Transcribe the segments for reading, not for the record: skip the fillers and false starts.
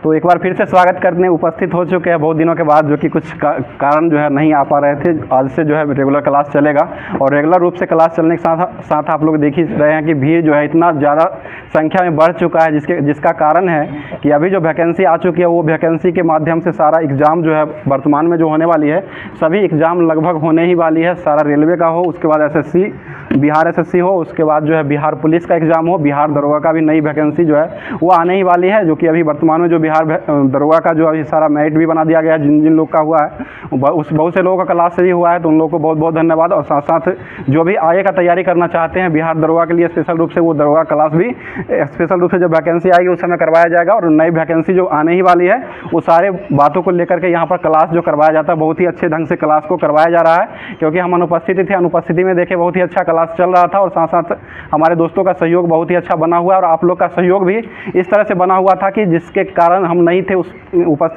तो एक बार फिर से स्वागत करने उपस्थित हो चुके हैं बहुत दिनों के बाद, जो कि कुछ कारण जो है नहीं आ पा रहे थे। आज से जो है रेगुलर क्लास चलेगा और रेगुलर रूप से क्लास चलने के साथ साथ आप लोग देख ही रहे हैं कि भीड़ जो है इतना ज़्यादा संख्या में बढ़ चुका है, जिसका कारण है कि अभी जो वैकेंसी आ चुकी है वो वैकेंसी के माध्यम से सारा एग्ज़ाम जो है वर्तमान में जो होने वाली है, सभी एग्ज़ाम लगभग होने ही वाली है। सारा रेलवे का हो, उसके बाद SSC बिहार SSC हो, उसके बाद जो है बिहार पुलिस का एग्ज़ाम हो, बिहार दरोगा का भी नई वैकेंसी जो है वो आने ही वाली है। जो कि अभी वर्तमान में जो बिहार दरोगा का जो अभी सारा मेरिट भी बना दिया गया है, जिन जिन लोग का हुआ है उस बहुत से लोगों का क्लास से भी हुआ है, तो उन लोगों को बहुत बहुत धन्यवाद। और साथ साथ जो भी आगे का तैयारी करना चाहते हैं बिहार दरोगा के लिए स्पेशल रूप से, वो दरोगा क्लास भी स्पेशल रूप से जब वैकेंसी आएगी उस समय करवाया जाएगा। और नई वैकेंसी जो आने ही वाली है वो सारे बातों को लेकर के यहाँ पर क्लास जो करवाया जाता है, बहुत ही अच्छे ढंग से क्लास को करवाया जा रहा है। क्योंकि हम अनुपस्थिति थे, अनुपस्थिति में देखे बहुत ही अच्छा क्लास चल रहा था और साथ साथ हमारे दोस्तों का सहयोग बहुत ही अच्छा बना हुआ है और आप लोग का सहयोग भी इस तरह से बना हुआ था कि जिसके कारण हम नहीं थे उस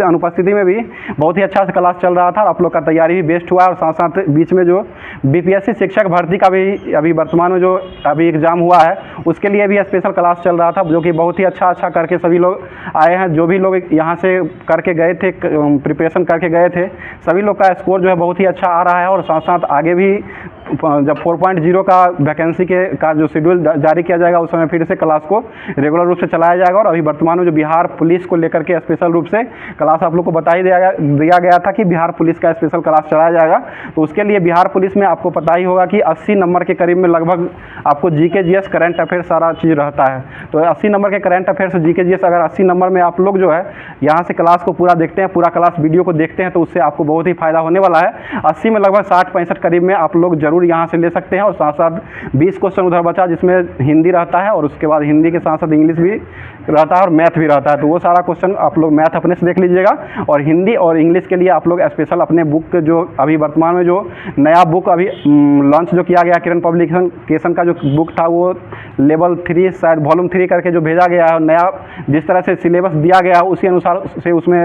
अनुपस्थिति में भी बहुत ही अच्छा से क्लास चल रहा था और आप लोग का तैयारी भी बेस्ट हुआ है। और साथ साथ बीच में जो BPSC शिक्षक भर्ती का भी अभी वर्तमान में जो अभी एग्ज़ाम हुआ है उसके लिए भी स्पेशल क्लास चल रहा था, जो कि बहुत ही अच्छा करके सभी लोग आए हैं। जो भी लोग यहाँ से करके गए थे, प्रिपरेशन करके गए थे, सभी लोग का स्कोर जो है बहुत ही अच्छा आ रहा है। और साथ साथ आगे भी जब 4.0 का वैकेंसी का जो शेड्यूल जारी किया जाएगा उस समय फिर से क्लास को रेगुलर रूप से चलाया जाएगा। और अभी वर्तमान में जो बिहार पुलिस को लेकर के स्पेशल रूप से क्लास आप लोग को बता ही दिया गया था कि बिहार पुलिस का स्पेशल क्लास चलाया जाएगा। तो उसके लिए बिहार पुलिस में आपको पता ही होगा कि 80 नंबर के करीब में लगभग आपको GK GS करंट अफेयर सारा चीज़ रहता है। तो 80 नंबर के करंट अफेयर से GK GS अगर 80 नंबर में आप लोग जो है यहाँ से क्लास को पूरा देखते हैं, पूरा क्लास वीडियो को देखते हैं, तो उससे आपको बहुत ही फायदा होने वाला है। 80 में लगभग 60-65 करीब में आप लोग जरूर यहाँ से ले सकते हैं। और साथ साथ 20 क्वेश्चन उधर बचा जिसमें हिंदी रहता है और उसके बाद हिंदी के साथ साथ इंग्लिश भी रहता है और मैथ भी रहता है। तो वो सारा क्वेश्चन आप लोग मैथ अपने से देख लीजिएगा और हिंदी और इंग्लिश के लिए आप लोग स्पेशल अपने बुक जो अभी वर्तमान में जो नया बुक अभी लॉन्च जो किया गया किरण पब्लिकेशन का जो बुक था वो लेवल 3 शायद वॉल्यूम 3 करके जो भेजा गया है, नया जिस तरह से सिलेबस दिया गया है उसी अनुसार से उसमें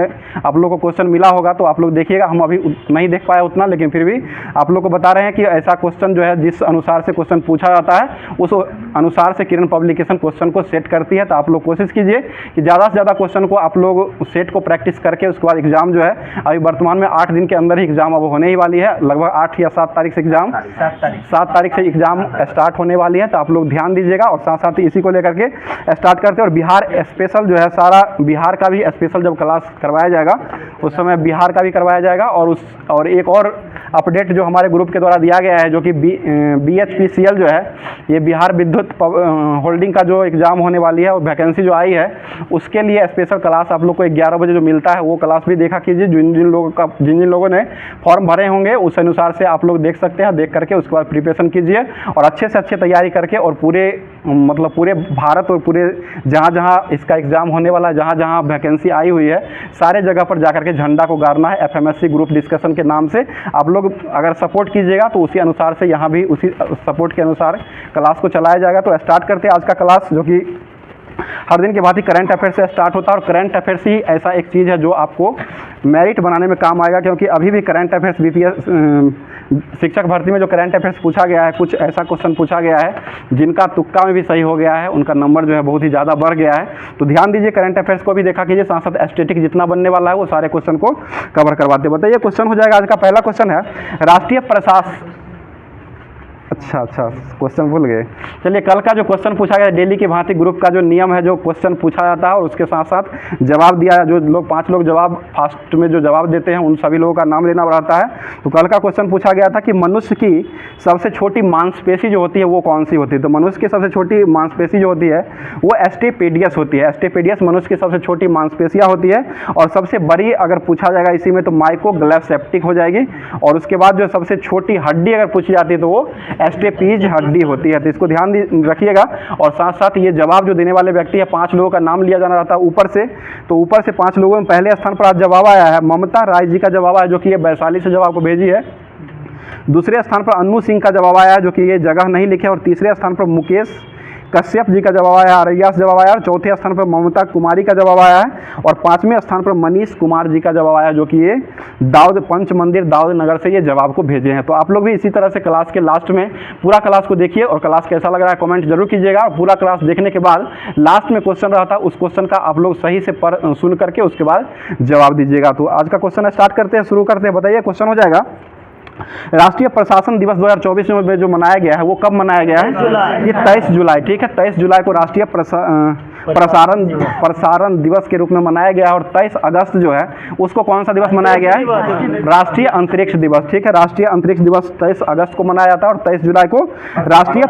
आप लोग को क्वेश्चन मिला होगा। तो आप लोग देखिएगा, हम अभी नहीं देख पाए उतना, लेकिन फिर भी आप लोग को बता रहे हैं कि ऐसा क्वेश्चन जो है जिस अनुसार से क्वेश्चन पूछा जाता है उस अनुसार से किरण पब्लिकेशन क्वेश्चन को सेट करती है। तो आप लोग कोशिश कीजिए कि ज़्यादा से ज़्यादा क्वेश्चन को आप लोग सेट को प्रैक्टिस करके उसके बाद एग्जाम जो है अभी वर्तमान में 8 दिन के अंदर ही एग्जाम अब होने ही वाली है, लगभग 8 या 7 तारीख से एग्जाम 7 तारीख से एग्जाम स्टार्ट होने वाली है। तो आप लोग ध्यान दीजिएगा और साथ साथ इसी को लेकर के स्टार्ट करते हैं। और बिहार स्पेशल जो है सारा बिहार का भी स्पेशल जब क्लास करवाया जाएगा उस समय बिहार का भी करवाया जाएगा। और एक और अपडेट जो हमारे ग्रुप के द्वारा दिया गया है जो कि BHPCL जो है ये बिहार विद्युत होल्डिंग का जो एग्ज़ाम होने वाली है और वैकेंसी जो आई है उसके लिए स्पेशल क्लास आप लोग को 11 बजे जो मिलता है वो क्लास भी देखा कीजिए। जिन जिन लोगों ने फॉर्म भरे होंगे उस अनुसार से आप लोग देख सकते हैं, देख करके उसके बाद प्रिपरेशन कीजिए और अच्छे से अच्छे तैयारी करके और पूरे भारत और पूरे जहाँ इसका एग्ज़ाम होने वाला है, जहाँ वैकेंसी आई हुई है सारे जगह पर जा करके झंडा को गाड़ना है। FMSC ग्रुप डिस्कशन के नाम से आप लोग अगर सपोर्ट कीजिएगा तो उसी अनुसार से यहाँ भी उसी सपोर्ट के अनुसार क्लास को चलाया जाएगा। तो स्टार्ट करते हैं आज का क्लास, जो कि हर दिन के बाद ही करंट अफेयर से स्टार्ट होता है। और करंट अफेयर्स ही ऐसा एक चीज़ है जो आपको मेरिट बनाने में काम आएगा, क्योंकि अभी भी करंट अफेयर्स BPS शिक्षक भर्ती में जो करंट अफेयर्स पूछा गया है, कुछ ऐसा क्वेश्चन पूछा गया है जिनका तुक्का में भी सही हो गया है, उनका नंबर जो है बहुत ही ज़्यादा बढ़ गया है। तो ध्यान दीजिए, करंट अफेयर्स को भी देखा कीजिए, साथ साथ स्टैटिक जितना बनने वाला है वो सारे क्वेश्चन को कवर करवाते। बताइए क्वेश्चन हो जाएगा। आज का पहला क्वेश्चन है राष्ट्रीय प्रशासन। अच्छा क्वेश्चन भूल गए। चलिए, कल का जो क्वेश्चन पूछा गया डेली की भांति ग्रुप का जो नियम है, जो क्वेश्चन पूछा जाता है और उसके साथ साथ जवाब दिया, जो लोग 5 लोग जवाब फास्ट में जो जवाब देते हैं उन सभी लोगों का नाम लेना रहता है। तो कल का क्वेश्चन पूछा गया था कि मनुष्य की सबसे छोटी मांसपेशी जो होती है वो कौन सी होती है। तो मनुष्य की सबसे छोटी मांसपेशी जो होती है वो एस्टेपेडियस होती है। एस्टेपेडियस मनुष्य की सबसे छोटी मांसपेशियाँ होती है। और सबसे बड़ी अगर पूछा जाएगा इसी में तो माइक्रोग्लाइसेप्टिक हो जाएगी। और उसके बाद जो सबसे छोटी हड्डी अगर पूछी जाती है तो वो एस्टेपीज हड्डी होती है। तो इसको ध्यान रखिएगा। और साथ साथ ये जवाब जो देने वाले व्यक्ति है 5 लोगों का नाम लिया जाना रहता है ऊपर से। तो ऊपर से 5 लोगों में पहले स्थान पर आज जवाब आया है ममता राय जी का जवाब आया, जो कि ये वैशाली से जवाब को भेजी है। दूसरे स्थान पर अन्नू सिंह का जवाब आया, जो कि ये जगह नहीं लिखे। और तीसरे स्थान पर मुकेश कश्यप जी का जवाब आया, रैयास जवाब आया, और चौथे स्थान पर ममता कुमारी का जवाब आया है, और 5वें स्थान पर मनीष कुमार जी का जवाब आया, जो कि ये दाऊद पंच मंदिर दाऊद नगर से ये जवाब को भेजे हैं। तो आप लोग भी इसी तरह से क्लास के लास्ट में पूरा क्लास को देखिए और क्लास कैसा लग रहा है कमेंट जरूर कीजिएगा। और पूरा क्लास देखने के बाद लास्ट में क्वेश्चन रहा था, उस क्वेश्चन का आप लोग सही से सुन करके उसके बाद जवाब दीजिएगा। तो आज का क्वेश्चन स्टार्ट करते हैं, शुरू करते हैं। बताइए क्वेश्चन हो जाएगा, राष्ट्रीय प्रशासन दिवस 2024 में जो मनाया गया है वो कब मनाया गया है? ये 23 जुलाई, ठीक है, 23 जुलाई को राष्ट्रीय प्रसारण दिवस के रूप में मनाया गया है। और 23 अगस्त जो है उसको कौन सा दिवस मनाया गया है? राष्ट्रीय अंतरिक्ष दिवस, ठीक है, राष्ट्रीय अंतरिक्ष दिवस 23 अगस्त को मनाया जाता है, और 23 जुलाई को राष्ट्रीय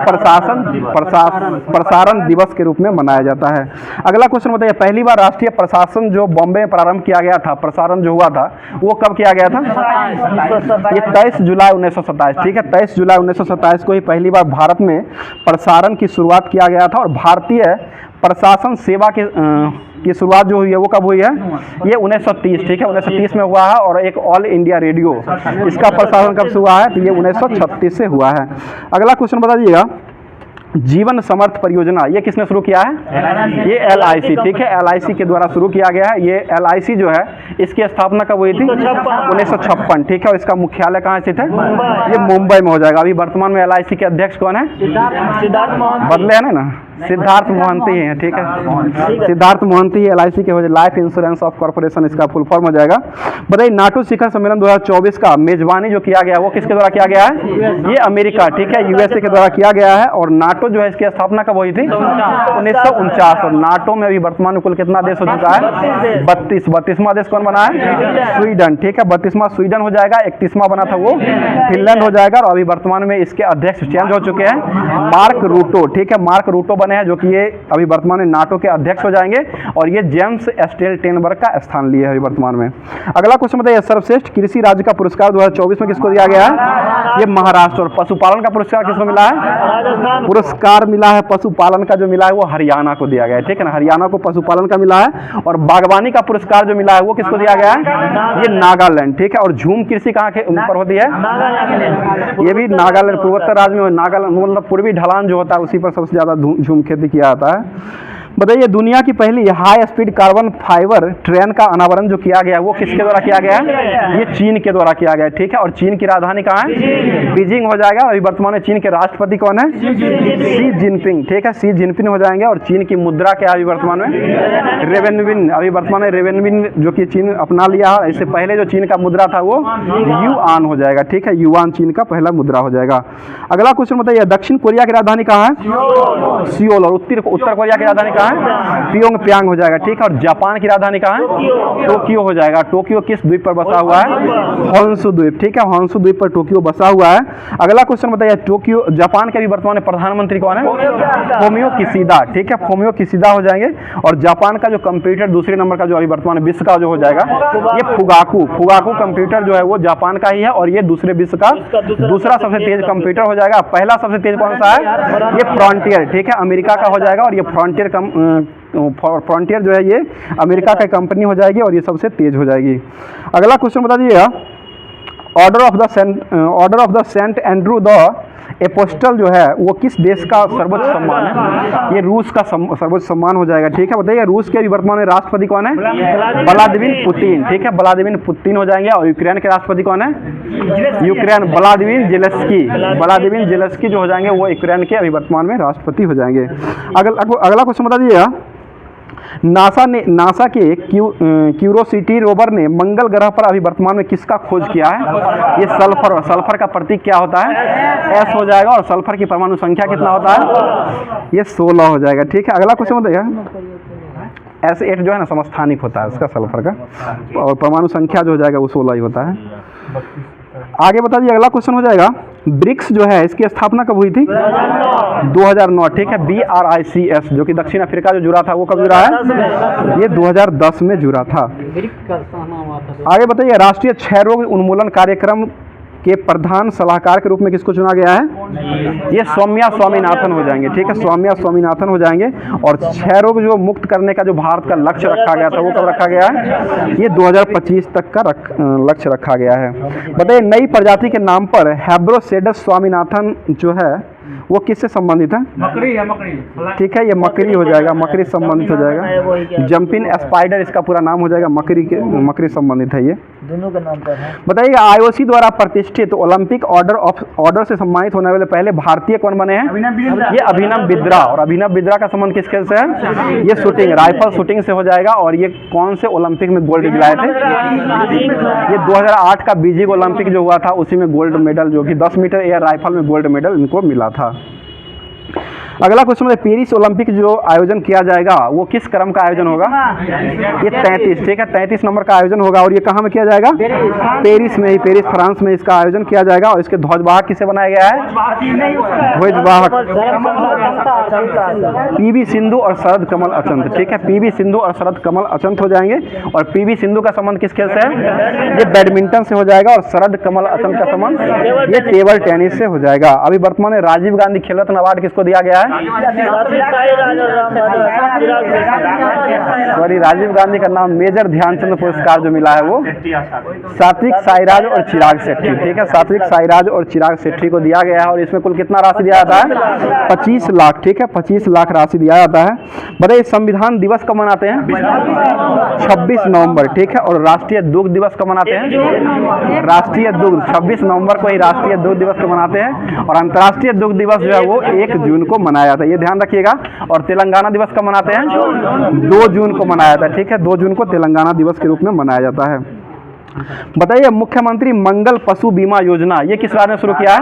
प्रसारण दिवस के रूप में मनाया जाता है। अगला क्वेश्चन बताइए, पहली बार राष्ट्रीय प्रशासन जो बॉम्बे में प्रारंभ किया गया था, प्रसारण जो हुआ था वो कब किया गया था? ये 23 जुलाई 1927, ठीक है, 23 जुलाई 1927 को ही पहली बार भारत में प्रसारण की शुरुआत किया गया था। और भारतीय प्रशासन सेवा की शुरुआत जो हुई है वो कब हुई है? ये 1930, ठीक है, 1930 में हुआ है। और एक ऑल इंडिया रेडियो, इसका प्रसारण कब से हुआ है? तो ये 1936 से हुआ है। अगला क्वेश्चन बता दीजिएगा, जीवन समर्थ परियोजना ये किसने शुरू किया है? ये LIC, ठीक है, LIC के द्वारा शुरू किया गया है। ये LIC जो है इसकी स्थापना कब हुई थी? 1956, ठीक है, और इसका मुख्यालय कहाँ स्थित है? ये मुंबई में हो जाएगा। अभी वर्तमान में LIC के अध्यक्ष कौन है? बदले है ना, सिद्धार्थ मोहंती हैं, ठीक है, सिद्धार्थ मोहंती ही LIC के हो जाए, लाइफ इंश्योरेंस ऑफ कॉर्पोरेशन इसका फुल फॉर्म हो जाएगा। बताइए, नाटो शिखर सम्मेलन 2024 का मेजबानी जो किया गया वो किसके द्वारा किया गया है? ये अमेरिका, ठीक है, USA के द्वारा किया गया है। और नाटो जो है इसकी स्थापना कब हुई थी? 1949। और नाटो में अभी वर्तमान में कुल कितना देश हो चुका है? 32वां देश कौन बना है? स्वीडन, ठीक है, 32वां स्वीडन हो जाएगा। 31वां बना था वो फिनलैंड हो जाएगा। और अभी वर्तमान में इसके अध्यक्ष चेंज हो चुके हैं, मार्क रूटो, ठीक है, मार्क रूटो बने हैं, जो कि ये अभी वर्तमान में नाटो के अध्यक्ष हो जाएंगे। और ये जेम्स स्टोल्टेनबर्ग का स्थान लिए है अभी वर्तमान में। अगला क्वेश्चन बताइए, सर्वश्रेष्ठ कृषि राज्य का पुरस्कार 2024 में किसको दिया गया है? ये महाराष्ट्र। और पशुपालन का पुरस्कार किसको मिला है? पुरस्कार मिला है पशुपालन का जो मिला है वो हरियाणा को दिया गया है, ठीक है ना, हरियाणा को पशुपालन का मिला है। और बागवानी का पुरस्कार जो मिला है वो किसको दिया गया है? ये नागालैंड, ठीक है। और झूम कृषि कहाँ के ऊपर होती है? ये भी नागालैंड, पूर्वोत्तर राज्य में, नागालैंड मतलब पूर्वी ढलान जो होता है उसी पर सबसे ज्यादा झूम खेती किया जाता है। बताइए, दुनिया की पहली high speed carbon fibre train का अनावरण जो किया गया है वो किसके द्वारा किया गया है? ये चीन के द्वारा किया गया है, ठीक है। और चीन की राजधानी कहाँ है? बीजिंग हो जाएगा। अभी वर्तमान में चीन के राष्ट्रपति कौन है? शी जिनपिंग, ठीक है, शी जिनपिंग हो जाएंगे। और चीन की मुद्रा क्या है अभी वर्तमान में? रेवेनविन। अभी वर्तमान में रेवेनविन जो कि चीन अपना लिया है। इससे पहले जो चीन का मुद्रा था वो युआन हो जाएगा, ठीक है, युआन चीन का पहला मुद्रा हो जाएगा। अगला क्वेश्चन बताइए, दक्षिण कोरिया की राजधानी कहाँ है? सियोल। और उत्तर कोरिया की राजधानी प्योंगयांग हो जाएगा, ठीक है। और जापान की राजधानी कहाँ है? टोक्यो हो जाएगा। टोक्यो किस द्वीप पर बसा हुआ है? होन्शु द्वीप, ठीक है, होन्शु द्वीप पर टोक्यो बसा हुआ है। अगला क्वेश्चन बताइए, टोक्यो जापान के अभी वर्तमान में प्रधानमंत्री कौन है? फुमियो किशिदा, ठीक है, फुमियो किशिदा हो जाएंगे। और जापान का जो कंप्यूटर दूसरे नंबर का जो अभी वर्तमान में विश्व का जो हो जाएगा ये फुगाकू कंप्यूटर जो है वो जापान का ही है। और ये दूसरे विश्व का दूसरा सबसे तेज कंप्यूटर हो जाएगा। पहला सबसे तेज कौन सा है? ये फ्रंटियर, ठीक है, अमेरिका का हो जाएगा। और ये फ्रंटियर जो है ये अमेरिका की कंपनी हो जाएगी और ये सबसे तेज हो जाएगी। अगला क्वेश्चन बता दीजिएगा, order of the Saint Andrew the apostle जो है वो किस देश का सर्वोच्च सम्मान है? ये रूस का सर्वोच्च सम्मान हो जाएगा, ठीक है। बताइए, रूस के अभी वर्तमान में राष्ट्रपति कौन है? व्लादिमीर पुतिन, ठीक है, व्लादिमीर पुतिन हो जाएंगे। और यूक्रेन के राष्ट्रपति कौन है? व्लादिमीर जेलेंस्की जो हो जाएंगे वो यूक्रेन के अभी वर्तमान में राष्ट्रपति हो जाएंगे। अगला क्वेश्चन बता दीजिएगा, नासा के क्यूरोसिटी रोवर ने मंगल ग्रह पर अभी वर्तमान में किसका खोज किया है? ये सल्फर का प्रतीक क्या होता है? S हो जाएगा। और सल्फर की परमाणु संख्या कितना होता है? ये 16 हो जाएगा, ठीक है। अगला क्वेश्चन बताइएगा, S8 जो है ना समस्थानिक होता है उसका सल्फर का, और परमाणु संख्या जो हो जाएगा वो 16 ही होता है। आगे बता दीजिए, अगला क्वेश्चन हो जाएगा, ब्रिक्स जो है इसकी स्थापना कब हुई थी? 2009, ठीक है, BRICS जो कि दक्षिण अफ्रीका जो जुड़ा था वो कब जुड़ा है? ये 2010 में जुड़ा था। आगे बताइए, राष्ट्रीय क्षय रोग उन्मूलन कार्यक्रम के प्रधान सलाहकार के रूप में किसको चुना गया है? ये सौम्या स्वामीनाथन हो जाएंगे, ठीक है, सौम्या स्वामीनाथन हो जाएंगे। और क्षय रोग जो मुक्त करने का जो भारत का लक्ष्य रखा गया था वो कब रखा गया है? ये 2025 तक का लक्ष्य रखा गया है। बताइए, नई प्रजाति के नाम पर हेब्रोसेडस स्वामीनाथन जो है वो किससे संबंधित है? मकड़ी है, मकड़ी। ठीक है, ये मकड़ी हो जाएगा, मकड़ी संबंधित हो जाएगा। जंपिंग स्पाइडर इसका पूरा नाम हो जाएगा, मकड़ी संबंधित है ये। दोनों का नाम पर है। बताइए आईओसी द्वारा प्रतिष्ठित ओलंपिक ऑर्डर से सम्मानित होने वाले पहले भारतीय कौन बने हैं? ये अभिनव बिंद्रा। और अभिनव बिंद्रा का संबंध किस खेल से है? ये शूटिंग, राइफल शूटिंग से हो जाएगा। और ये कौन से ओलंपिक में गोल्ड दिलाए थे? ये 2008 का बीजिंग ओलंपिक जो हुआ था उसी में गोल्ड मेडल, जो कि 10 मीटर एयर राइफल में गोल्ड मेडल इनको मिला था। अगला क्वेश्चन है, पेरिस ओलंपिक जो आयोजन किया जाएगा वो किस क्रम का आयोजन होगा? ये 33, ठीक है, 33 नंबर का आयोजन होगा। और ये कहाँ में किया जाएगा? पेरिस में ही, पेरिस फ्रांस में इसका आयोजन किया जाएगा। और इसके ध्वजवाहक किसे बनाया गया है? ध्वजवाहक पीवी सिंधु और शरद कमल अचंत। ठीक है, पीवी सिंधु और शरद कमल अचंत हो जाएंगे। और पीवी सिंधु का संबंध किस खेल से है? ये बैडमिंटन से हो जाएगा। और शरद कमल अचंत का संबंध ये टेबल टेनिस से हो जाएगा। अभी वर्तमान में राजीव गांधी खेल रत्न अवार्ड किसको दिया गया है? सॉरी, राजीव गांधी का नाम मेजर ध्यानचंद पुरस्कार जो मिला है वो सात्विक साईराज और चिराग शेट्टी। ठीक है, सात्विक साईराज और चिराग शेट्टी को दिया गया है। और इसमें कुल कितना राशि दिया जाता है? 25 लाख। ठीक है, 25 लाख राशि दिया जाता है। बताइए संविधान दिवस कब मनाते हैं? 26 नवंबर। ठीक है, और राष्ट्रीय दुग्ध दिवस कब मनाते हैं? राष्ट्रीय दुग्ध 26 नवंबर को ही राष्ट्रीय दुग्ध दिवस को मनाते हैं। और अंतर्राष्ट्रीय दुग्ध दिवस जो है वो 1 जून को मनाया जाता है, ये ध्यान रखिएगा। और तेलंगाना दिवस कब मनाते हैं? 2 जून को मनाया जाता है। ठीक है, 2 जून को तेलंगाना दिवस के रूप में मनाया जाता है। बताइए मुख्यमंत्री मंगल पशु बीमा योजना ये किस राज्य ने शुरू किया है?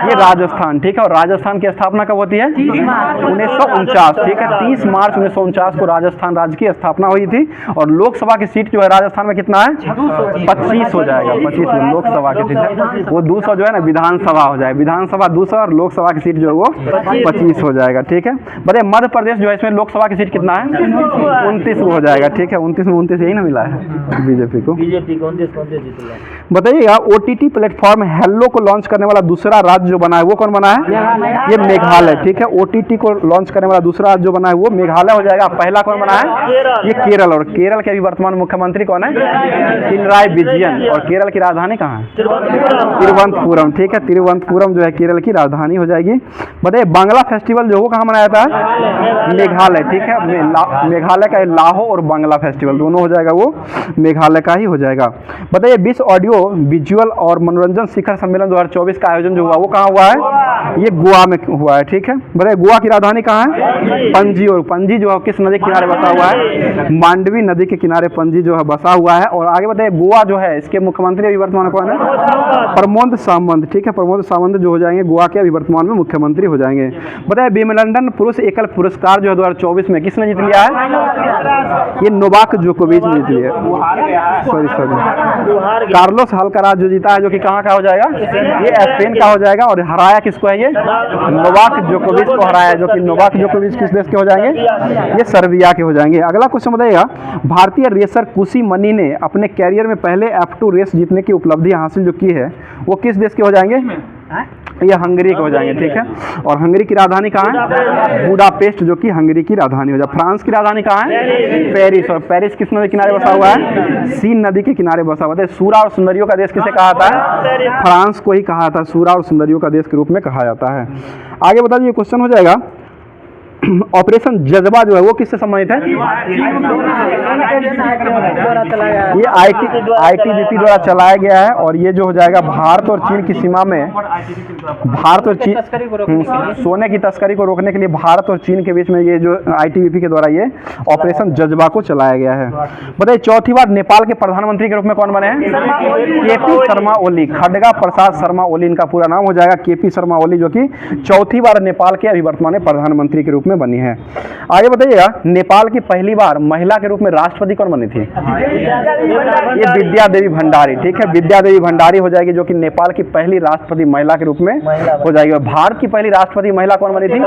ये राजस्थान। ठीक है, और राजस्थान की स्थापना कब होती है? 1949। ठीक है, 30 मार्च 1949 को राजस्थान राज्य की स्थापना हुई थी। और लोकसभा की सीट जो है राजस्थान में कितना है? 25 हो जाएगा। 25 लोकसभा की सीट है, वो 200 जो है ना विधानसभा हो जाए, विधानसभा 200 और लोकसभा की सीट जो है वो 25 हो जाएगा। ठीक है, बताइए मध्य प्रदेश जो है इसमें लोकसभा की सीट कितना है? 29 हो जाएगा। ठीक है, 29 में 29 यही ना मिला है बीजेपी को। बताइएगा ओटीटी प्लेटफॉर्म हेलो को लॉन्च करने वाला दूसरा राज्य जो बना है वो कौन बना है? ये मेघालय। ठीक है, ओटीटी को लॉन्च करने वाला दूसरा राज्य जो बना है वो मेघालय हो जाएगा। पहला कौन बना है? ये केरल। और केरल के अभी वर्तमान मुख्यमंत्री कौन है? पिनराई विजयन। और केरल की राजधानी कहाँ है? तिरुवनंतपुरम। ठीक है, तिरुवनंतपुरम जो है केरल की राजधानी हो जाएगी। बताइए बांग्ला फेस्टिवल जो वो कहाँ मनाया जाता है? मेघालय। ठीक है, मेघालय का लाहो और बांग्ला फेस्टिवल दोनों हो जाएगा, वो मेघालय का ही हो जाएगा। बताइए विश्व ऑडियो विजुअल और मनोरंजन शिखर सम्मेलन 2024 का आयोजन जो हुआ वो कहाँ हुआ है? ये गोवा में हुआ है। ठीक है, बताइए गोवा की राजधानी कहाँ है? पणजी। और पणजी जो है किस नदी के किनारे बसा हुआ है? मांडवी नदी के किनारे पणजी जो है बसा हुआ है। और आगे बताइए गोवा जो है इसके मुख्यमंत्री अभी वर्तमान कौन है? प्रमोद सावंत। ठीक है, प्रमोद सावंत जो हो जाएंगे गोवा के अभी वर्तमान में मुख्यमंत्री हो जाएंगे। बताइए विम्बलडन पुरुष एकल पुरस्कार जो है 2024 में किसने जीत लिया है? ये नोवाक जोकोविच ने जीत लिया। सॉरी कार्लोस अल्काराज जो जीता है, जो कि कहाँ का हो जाएगा? ये स्पेन का हो जाएगा। और हराया किसको है? ये नोवाक जोकोविच को हराया, जो कि नोवाक जोकोविच किस देश के हो जाएंगे? ये सर्बिया के हो जाएंगे। अगला क्वेश्चन बताइएगा भारतीय रेसर कुशी मनी ने अपने कैरियर में पहले F2 रेस जीतने की उपलब्धि हासिल जो की है वो किस देश के हो जाएंगे? ये हंगरी के हो जाएंगे। ठीक है, और हंगरी की राजधानी कहाँ है? बुडापेस्ट, जो कि हंगरी की राजधानी हो जाए। फ्रांस की राजधानी कहाँ है? पेरिस। और पेरिस किस नदी के किनारे बसा हुआ है? सीन नदी के किनारे बसा हुआ है। सूरा और सुंदरियों का देश किसे कहा जाता है? फ्रांस को ही कहा जाता है, सूरा और सुंदरियों का देश के रूप में कहा जाता है। आगे बता दीजिए क्वेश्चन हो जाएगा ऑपरेशन जज्बा जो है वो किससे संबंधित है? ये आईटीबीपी द्वारा चलाया गया है। और ये जो हो जाएगा भारत और चीन की सीमा में, भारत और चीन सोने की तस्करी को रोकने के लिए भारत और चीन के बीच में ये जो आईटीबीपी के द्वारा ये ऑपरेशन जज्बा को चलाया गया है। बताइए चौथी बार नेपाल के प्रधानमंत्री के रूप में कौन बने हैं? केपी शर्मा ओली। खड्गा प्रसाद शर्मा ओली इनका पूरा नाम हो जाएगा, केपी शर्मा ओली, जो कि चौथी बार नेपाल के अभी वर्तमान में प्रधानमंत्री के रूप में बनी है। आगे बताइएगा नेपाल की पहली बार महिला के रूप में राष्ट्रपति कौन बनी थी? ये विद्या देवी भंडारी। ठीक है, विद्या देवी भंडारी हो जाएगी, जो कि नेपाल की पहली राष्ट्रपति महिला के रूप में हो जाएगी। और भारत की पहली राष्ट्रपति महिला कौन बनी थी?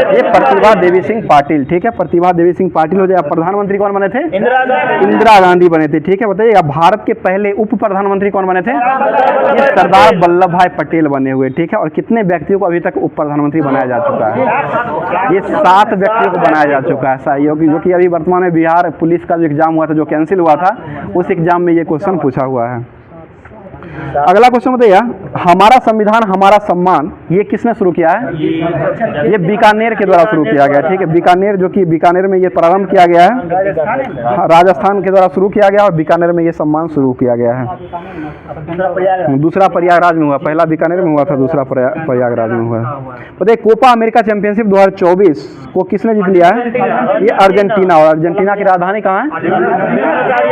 ये प्रतिभा देवी सिंह पाटिल। ठीक है, प्रतिभा देवी सिंह पाटिल हो जाएगा। प्रधानमंत्री कौन बने थे? इंदिरा गांधी बने थे। ठीक है, बताइएगा भारत के पहले उप प्रधानमंत्री कौन बने थे? ये सरदार वल्लभ भाई पटेल बने हुए। ठीक है, और कितने व्यक्तियों को अभी तक उप प्रधानमंत्री बनाया जा चुका है? ये 7 व्यक्तियों को बनाया जा चुका है सहयोगी, जो कि अभी वर्तमान में बिहार पुलिस का जो एग्जाम हुआ था जो कैंसिल हुआ था, उस एग्जाम में ये क्वेश्चन पूछा हुआ है। अगला क्वेश्चन बताइए, हमारा संविधान हमारा सम्मान ये किसने शुरू किया है? ये बीकानेर के द्वारा शुरू किया गया, ठीक है। बीकानेर, जो कि बीकानेर में ये प्रारंभ किया गया है, राजस्थान के द्वारा शुरू किया गया और बीकानेर में ये सम्मान शुरू किया गया है। दूसरा प्रयागराज में हुआ, पहला बीकानेर में हुआ था, दूसरा प्रयागराज में हुआ है। बताइए, कोपा अमेरिका चैंपियनशिप 2024 को किसने जीत लिया है? ये अर्जेंटीना, और अर्जेंटीना की राजधानी कहाँ है?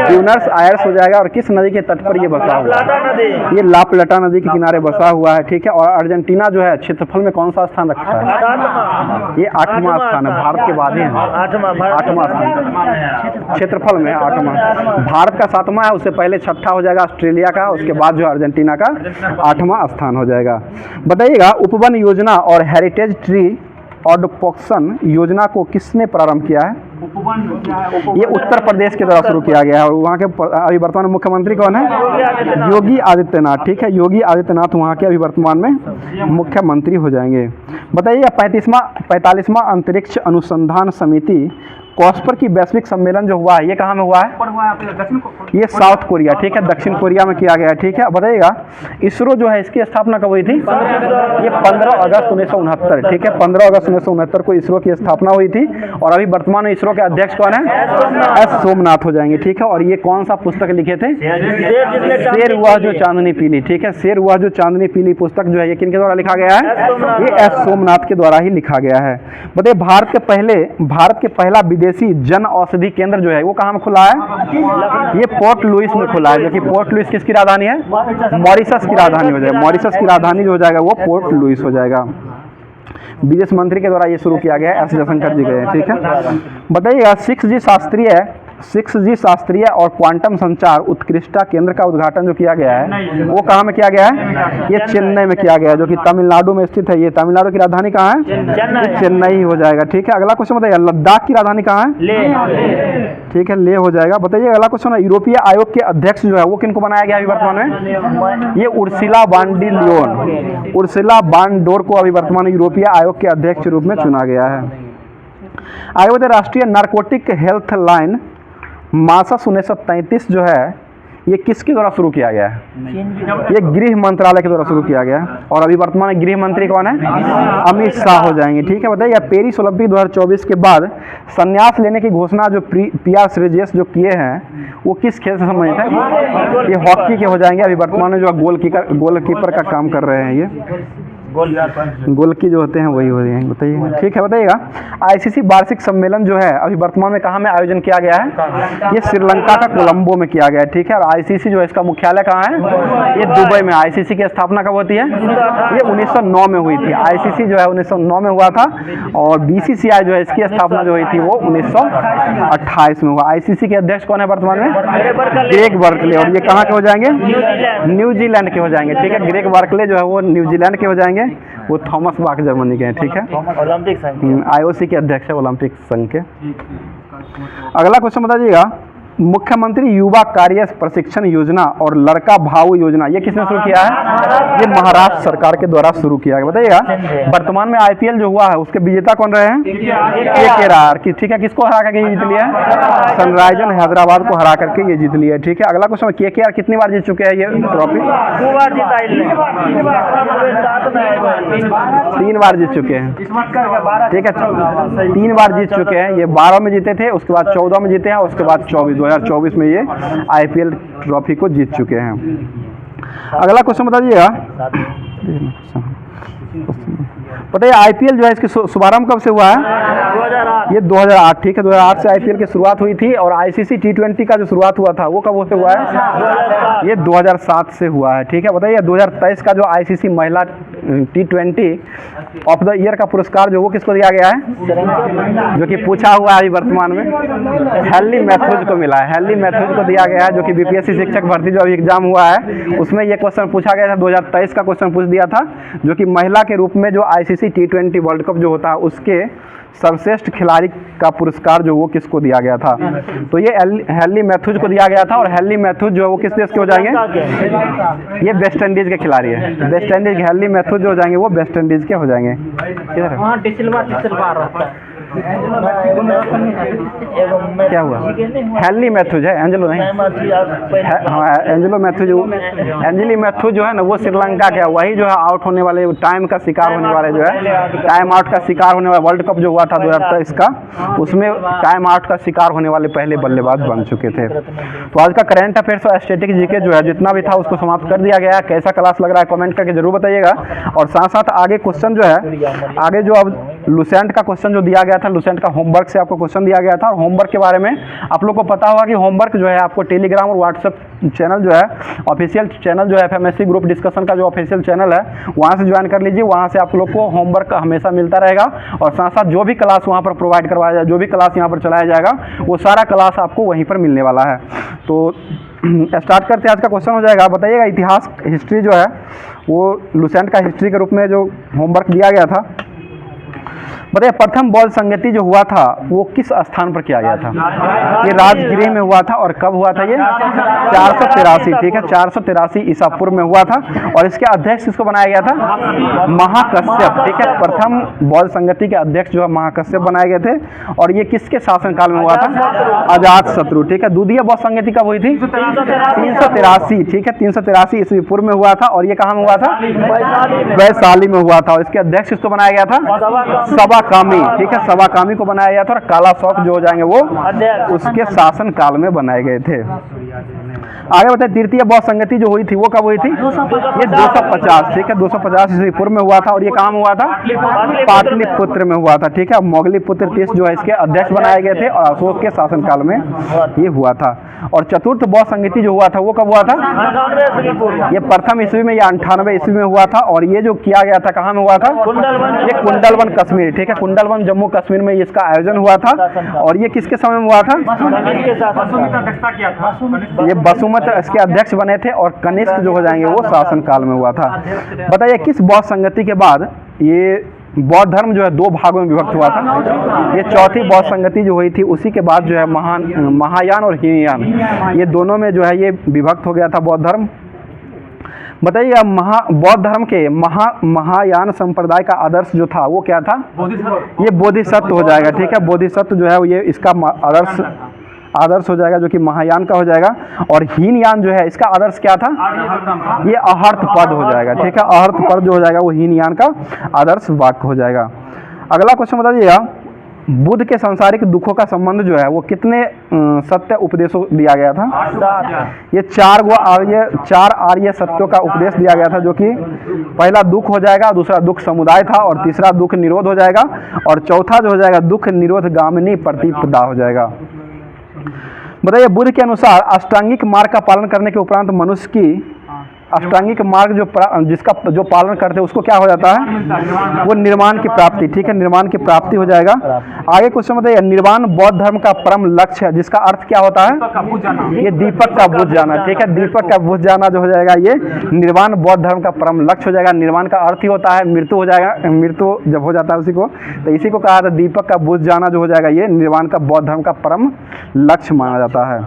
ब्यूनस आयर्स हो जाएगा। और किस नदी के तट पर ये बसा हुआ है? ये ला प्लाटा नदी के किनारे बसा हुआ है, ठीक है। और अर्जेंटीना जो है क्षेत्रफल में कौन सा स्थान रखता है? ये 8वां स्थान है, भारत के बाद ही है 8वां स्थान क्षेत्रफल में, 8वां। भारत का 7वां है, उससे पहले 6ठा हो जाएगा ऑस्ट्रेलिया का, उसके बाद जो अर्जेंटीना का 8वां स्थान हो जाएगा। बताइएगा, उपवन योजना और हेरिटेज ट्री ऑडोप्शन योजना को किसने प्रारंभ किया है? ये उत्तर प्रदेश के द्वारा शुरू किया गया है। और वहाँ के अभी वर्तमान में मुख्यमंत्री कौन है? योगी आदित्यनाथ, ठीक है। योगी आदित्यनाथ वहाँ के अभी वर्तमान में मुख्यमंत्री हो जाएंगे। बताइए, 45वां अंतरिक्ष अनुसंधान समिति कॉस्पर की वैश्विक सम्मेलन जो हुआ है, ये कहाँ में हुआ है? ये साउथ कोरिया, ठीक है, दक्षिण कोरिया में किया गया है, ठीक है। बताइएगा, इसरो जो है इसकी स्थापना कब हुई थी? ये 15 अगस्त 1969, ठीक है। 15 अगस्त 1969 को इसरो की स्थापना हुई थी। और अभी वर्तमान में इसरो के अध्यक्ष कौन है? एस सोमनाथ हो जाएंगे, ठीक है। और ये कौन सा पुस्तक लिखे थे? शेर हुआ जो चांदनी पीली, ठीक है। शेर हुआ जो चांदनी पीली पुस्तक जो है ये किनके द्वारा लिखा गया है? ये एस सोमनाथ के द्वारा ही लिखा गया है। बताइए, भारत के पहला विदेशी जन औषधि केंद्र जो है वो कहाँ में खुला है? ये पोर्ट लुइस में खुला है, जो कि पोर्ट लुइस किसकी राजधानी है? मॉरिशस की राजधानी हो जाएगा। मॉरिशस की राजधानी जो हो जाएगा वो पोर्ट लुइस हो जाएगा। विदेश मंत्री के द्वारा ये शुरू किया गया है, एस जयशंकर जी गए, ठीक है। बताइएगा, 6G शास्त्रीय और क्वांटम संचार उत्कृष्टता केंद्र का उद्घाटन जो किया गया है वो कहाँ में किया गया है? ये चेन्नई में किया गया है, जो कि तमिलनाडु में स्थित है। ये तमिलनाडु की राजधानी कहाँ है? चेन्नई हो जाएगा, ठीक है। अगला क्वेश्चन बताइए, लद्दाख की राजधानी कहाँ है? ठीक है, ले हो जाएगा। बताइए, अगला क्वेश्चन है, यूरोपीय आयोग के अध्यक्ष जो है वो किनको बनाया गया अभी वर्तमान में? ये उर्सुला वान डर लियोन, उर्सुला वान डोर को अभी वर्तमान में यूरोपीय आयोग के अध्यक्ष के रूप में चुना गया है। आगे बताइए, राष्ट्रीय नारकोटिक हेल्थ लाइन मासस 1933 जो है ये किसके द्वारा शुरू किया गया है? ये गृह मंत्रालय के द्वारा शुरू किया गया है। और अभी वर्तमान में गृह मंत्री कौन है? अमित शाह हो जाएंगे, ठीक है। बताइए, पेरिस ओलंपिक 2024 के बाद संन्यास लेने की घोषणा जो PR श्रीजेश जो किए हैं वो किस खेल से संबंधित है? ये हॉकी के हो जाएंगे। अभी वर्तमान में जो गोलकीपर का काम कर रहे हैं, ये गोलकी जो होते हैं वही हो रहे हैं। बताइए, ठीक है। बताइएगा, ICC वार्षिक सम्मेलन जो है अभी वर्तमान में कहाँ में आयोजन किया गया है? ये श्रीलंका का कोलंबो में किया गया है, ठीक है। और ICC जो है इसका मुख्यालय कहाँ है? ये दुबई में। ICC की स्थापना कब होती है? ये 1909 में हुई थी। ICC जो है 1909 में हुआ था। और BCCI जो है इसकी स्थापना जो हुई थी वो 1928 में हुआ। ICC के अध्यक्ष कौन है वर्तमान में? Greg Berkeley. और ये कहाँ के हो जाएंगे? न्यूजीलैंड के हो जाएंगे, ठीक है। ग्रेग बर्कले जो है वो न्यूजीलैंड के हो जाएंगे, वो थॉमस बाक जर्मनी के हैं, ठीक है। ओलंपिक संघ IOC के अध्यक्ष है, ओलंपिक संघ के। अगला क्वेश्चन बताइएगा, मुख्यमंत्री युवा कार्य प्रशिक्षण योजना और लड़का भाऊ योजना ये किसने शुरू किया है? ये महाराष्ट्र सरकार के द्वारा शुरू किया गया। बताइएगा, वर्तमान में IPL जो हुआ है उसके विजेता कौन रहे हैं? KKR, ठीक है। किसको हरा करके ये जीत लिया है? सनराइजर्स हैदराबाद को हरा करके ये जीत लिया है, ठीक है। अगला क्वेश्चन, KKR कितनी बार जीत चुके हैं ये ट्रॉफी? 3 बार जीत चुके हैं, ठीक है। 3 बार जीत चुके हैं। ये 12 में जीते थे, उसके बाद 14 में जीते हैं, उसके बाद 2024 में ये IPL ट्रॉफी को जीत चुके हैं। अगला क्वेश्चन बता दीजिएगा, बताइए IPL जो है इसकी शुभारंभ कब से हुआ है? 2008। ये 2008, ठीक है। 2008 से IPL की शुरुआत हुई थी। और ICC T20 का जो शुरुआत हुआ था वो कब से हुआ है? ये 2007 से हुआ है, ठीक है। बताइए, 2023 का जो ICC महिला T20 ऑफ द ईयर का पुरस्कार जो वो किसको दिया गया है? जो कि पूछा हुआ है अभी वर्तमान में, हेनली मैथ्यूज को मिला है। हेनली मैथ्यूज को दिया गया है, जो कि BPSC शिक्षक भर्ती जो अभी एग्जाम हुआ है उसमें ये क्वेश्चन पूछा गया था। 2023 का क्वेश्चन पूछ दिया था, जो कि महिला के रूप में जो ICC T20 वर्ल्ड कप जो होता है उसके सर्वश्रेष्ठ खिलाड़ी का पुरस्कार जो वो किसको दिया गया था? तो ये हेनली मैथ्यूज को दिया गया था। और हेनली मैथ्यूज जो है वो किस देश के हो जाएंगे? ये वेस्ट इंडीज के खिलाड़ी है। वेस्ट इंडीज के हेनली मैथ्यूज जो हो जाएंगे वो वेस्ट इंडीज के हो जाएंगे। क्या हुआ? हेनली मैथ्यूज है, एंजेलो नहीं। हाँ, एंजेलो मैथ्यू जो है ना, वो श्रीलंका का, वही जो है आउट होने वाले, टाइम का शिकार होने वाले, जो है टाइम आउट का शिकार होने वाला, वर्ल्ड कप जो हुआ था 2023 का, उसमें टाइम आउट का शिकार होने वाले पहले बल्लेबाज बन चुके थे। तो आज का करंट अफेयर्स और स्टैटिक जीके जो है जितना भी था उसको समाप्त कर दिया गया। कैसा क्लास लग रहा है कमेंट करके जरूर बताइएगा। और साथ साथ आगे क्वेश्चन जो है, आगे जो अब लुसेंट का क्वेश्चन जो दिया गया था, लुसेंट का होमवर्क से आपको क्वेश्चन दिया गया था। और होमवर्क के बारे में आप लोग को पता होगा कि होमवर्क जो है आपको टेलीग्राम और व्हाट्सएप चैनल जो है, ऑफिशियल चैनल जो है एफएमएससी ग्रुप डिस्कशन का जो ऑफिशियल चैनल है, वहाँ से ज्वाइन कर लीजिए। वहाँ से आप लोग को होमवर्क हमेशा मिलता रहेगा। और साथ साथ जो भी क्लास वहाँ पर प्रोवाइड करवाया जाए, जो भी क्लास यहाँ पर चलाया जाएगा, वो सारा क्लास आपको वहीं पर मिलने वाला है। तो स्टार्ट करते हैं। आज का क्वेश्चन हो जाएगा, बताइएगा इतिहास हिस्ट्री जो है वो लुसेंट का हिस्ट्री के रूप में जो होमवर्क दिया गया था, बताइए प्रथम बौद्ध संगति जो हुआ था वो किस स्थान पर किया गया था? ये राजगृह में हुआ था। और कब हुआ था? ये 483, ठीक है, 483 ईसा पूर्व में हुआ था। और इसके अध्यक्ष किसको बनाया गया था? महाकश्यप, ठीक है। प्रथम बौद्ध संगति के अध्यक्ष जो है महाकश्यप बनाए गए थे। और ये किसके शासनकाल में हुआ था? अजातशत्रु, ठीक है। द्वितीय बौद्ध संगति कब हुई थी? 383, ठीक है, 383 ईस्वी पूर्व में हुआ था। और ये कहाँ में हुआ था? वैशाली में हुआ था। और इसके अध्यक्ष किसको बनाया गया था? सवाकामी, ठीक है, सवाकामी को बनाया गया था। और काला शौक जो हो जाएंगे वो उसके शासन काल में बनाए गए थे। आगे बताए तृतीय बौद्ध संगति जो हुई थी वो कब हुई थी? ये 250, ठीक है, 250 ईस्वी पूर्व में हुआ था। और ये कहाँ में हुआ था? पाटलिपुत्र में हुआ था, ठीक है। मोगलीपुत्र तीस जो है इसके अध्यक्ष बनाए गए थे। और अशोक के शासन काल में ये हुआ था। और चतुर्थ बौद्ध संगति जो हुआ था वो कब हुआ था? ये प्रथम ईस्वी में या 98 ईस्वी में हुआ था। और ये जो किया गया था कहाँ में हुआ था? ये कुंडलवन कश्मीर, ठीक है, कुंडलवन जम्मू कश्मीर में इसका आयोजन हुआ था। और ये किसके समय में हुआ था? ये वसुमत इसके अध्यक्ष बने थे। और कनिष्क जो हो जाएंगे वो शासन काल में हुआ था। बताइए किस बौद्ध संगति के बाद ये बौद्ध धर्म जो है दो भागों में विभक्त हुआ था? ये चौथी बौद्ध संगति जो हुई थी उसी के बाद जो है महायान और हीनयान, ये दोनों में जो है ये विभक्त हो गया था बौद्ध धर्म। बताइए बौद्ध धर्म के महायान संप्रदाय का आदर्श जो था वो क्या था? ये बोधिसत्व हो जाएगा, ठीक है। बोधिसत्व जो है ये इसका आदर्श हो जाएगा, जो कि महायान का हो जाएगा। और हीनयान जो है इसका आदर्श क्या था? ये अहर्त पद हो जाएगा, ठीक है। अहर्त पद जो हो जाएगा वो हीनयान का आदर्श वाक्य हो जाएगा। अगला क्वेश्चन बताइएगा, बुद्ध के सांसारिक दुखों का संबंध जो है वो कितने सत्य उपदेशों दिया गया था? ये चार आर्य सत्यों का उपदेश दिया गया था, जो कि पहला दुख हो जाएगा, दूसरा दुख समुदाय था, और तीसरा दुख निरोध हो जाएगा, और चौथा जो हो जाएगा दुख निरोध गामिनी प्रतिपदा हो जाएगा। बताइए बुद्ध के अनुसार अष्टांगिक मार्ग का पालन करने के उपरांत मनुष्य की अष्टांगिक मार्ग जिसका जो पालन करते हैं उसको क्या हो जाता है? वो निर्वाण की प्राप्ति, ठीक है, निर्वाण की प्राप्ति हो जाएगा। आगे क्वेश्चन बताइए, निर्वाण बौद्ध धर्म का परम लक्ष्य है, जिसका अर्थ क्या होता है? ये दीपक का बुझ जाना, ठीक है, दीपक का बुझ जाना जो हो जाएगा ये निर्वाण बौद्ध धर्म का परम लक्ष्य हो जाएगा। निर्वाण का अर्थ ही होता है मृत्यु हो जाएगा, मृत्यु जब हो जाता है उसी को, तो इसी को कहा था दीपक का बुझ जाना जो हो जाएगा ये निर्वाण का बौद्ध धर्म का परम लक्ष्य माना जाता है।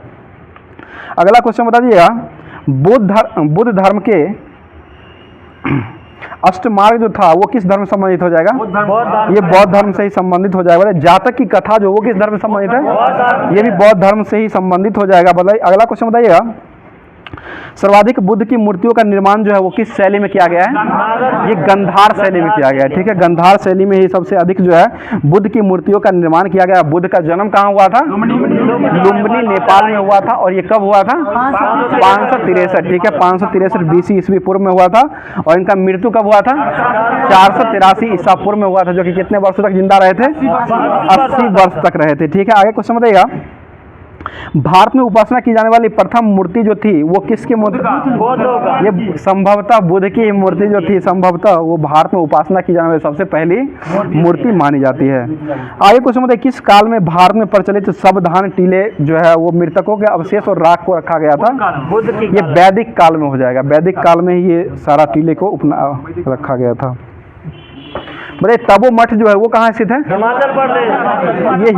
अगला क्वेश्चन बता दीजिएगा, बुद्ध धर्म के अष्टमार्ग जो था वो किस धर्म से संबंधित हो जाएगा? ये बौद्ध धर्म से ही संबंधित हो जाएगा। जातक की कथा जो वो किस धर्म से संबंधित है? ये भी बौद्ध धर्म से ही संबंधित हो जाएगा। बताइए अगला क्वेश्चन बताइएगा, सर्वाधिक बुद्ध की मूर्तियों का निर्माण जो है वो किस शैली में किया गया है? ये गंधार शैली में किया गया है, ठीक है, गंधार शैली में ही सबसे अधिक जो है बुद्ध की मूर्तियों का निर्माण किया गया। बुद्ध का जन्म कहाँ हुआ था? लुम्बिनी नेपाल में हुआ था। और ये कब हुआ था? 563, ठीक है, 563 BC ईस्वी पूर्व में हुआ था। और इनका मृत्यु कब हुआ था? 483 ईसा पूर्व में हुआ था, जो कि कितने वर्षों तक जिंदा रहे थे? 80 वर्ष तक रहे थे, ठीक है। आगे क्वेश्चन बताइएगा, भारत में उपासना की जाने वाली प्रथम मूर्ति जो थी वो किसकी मूर्ति? ये संभवतः बुद्ध की मूर्ति जो थी, संभवतः वो भारत में उपासना की जाने वाली सबसे पहली मूर्ति मानी जाती है। आगे कुछ बताइए, किस काल में भारत में प्रचलित सावधान टीले जो है वो मृतकों के अवशेष और राख को रखा गया था? ये वैदिक काल में हो जाएगा, वैदिक काल में ही ये सारा टीले को रखा गया था। बताइए तपो मठ जो है वो कहाँ स्थित है? हिमाचल प्रदेश। ये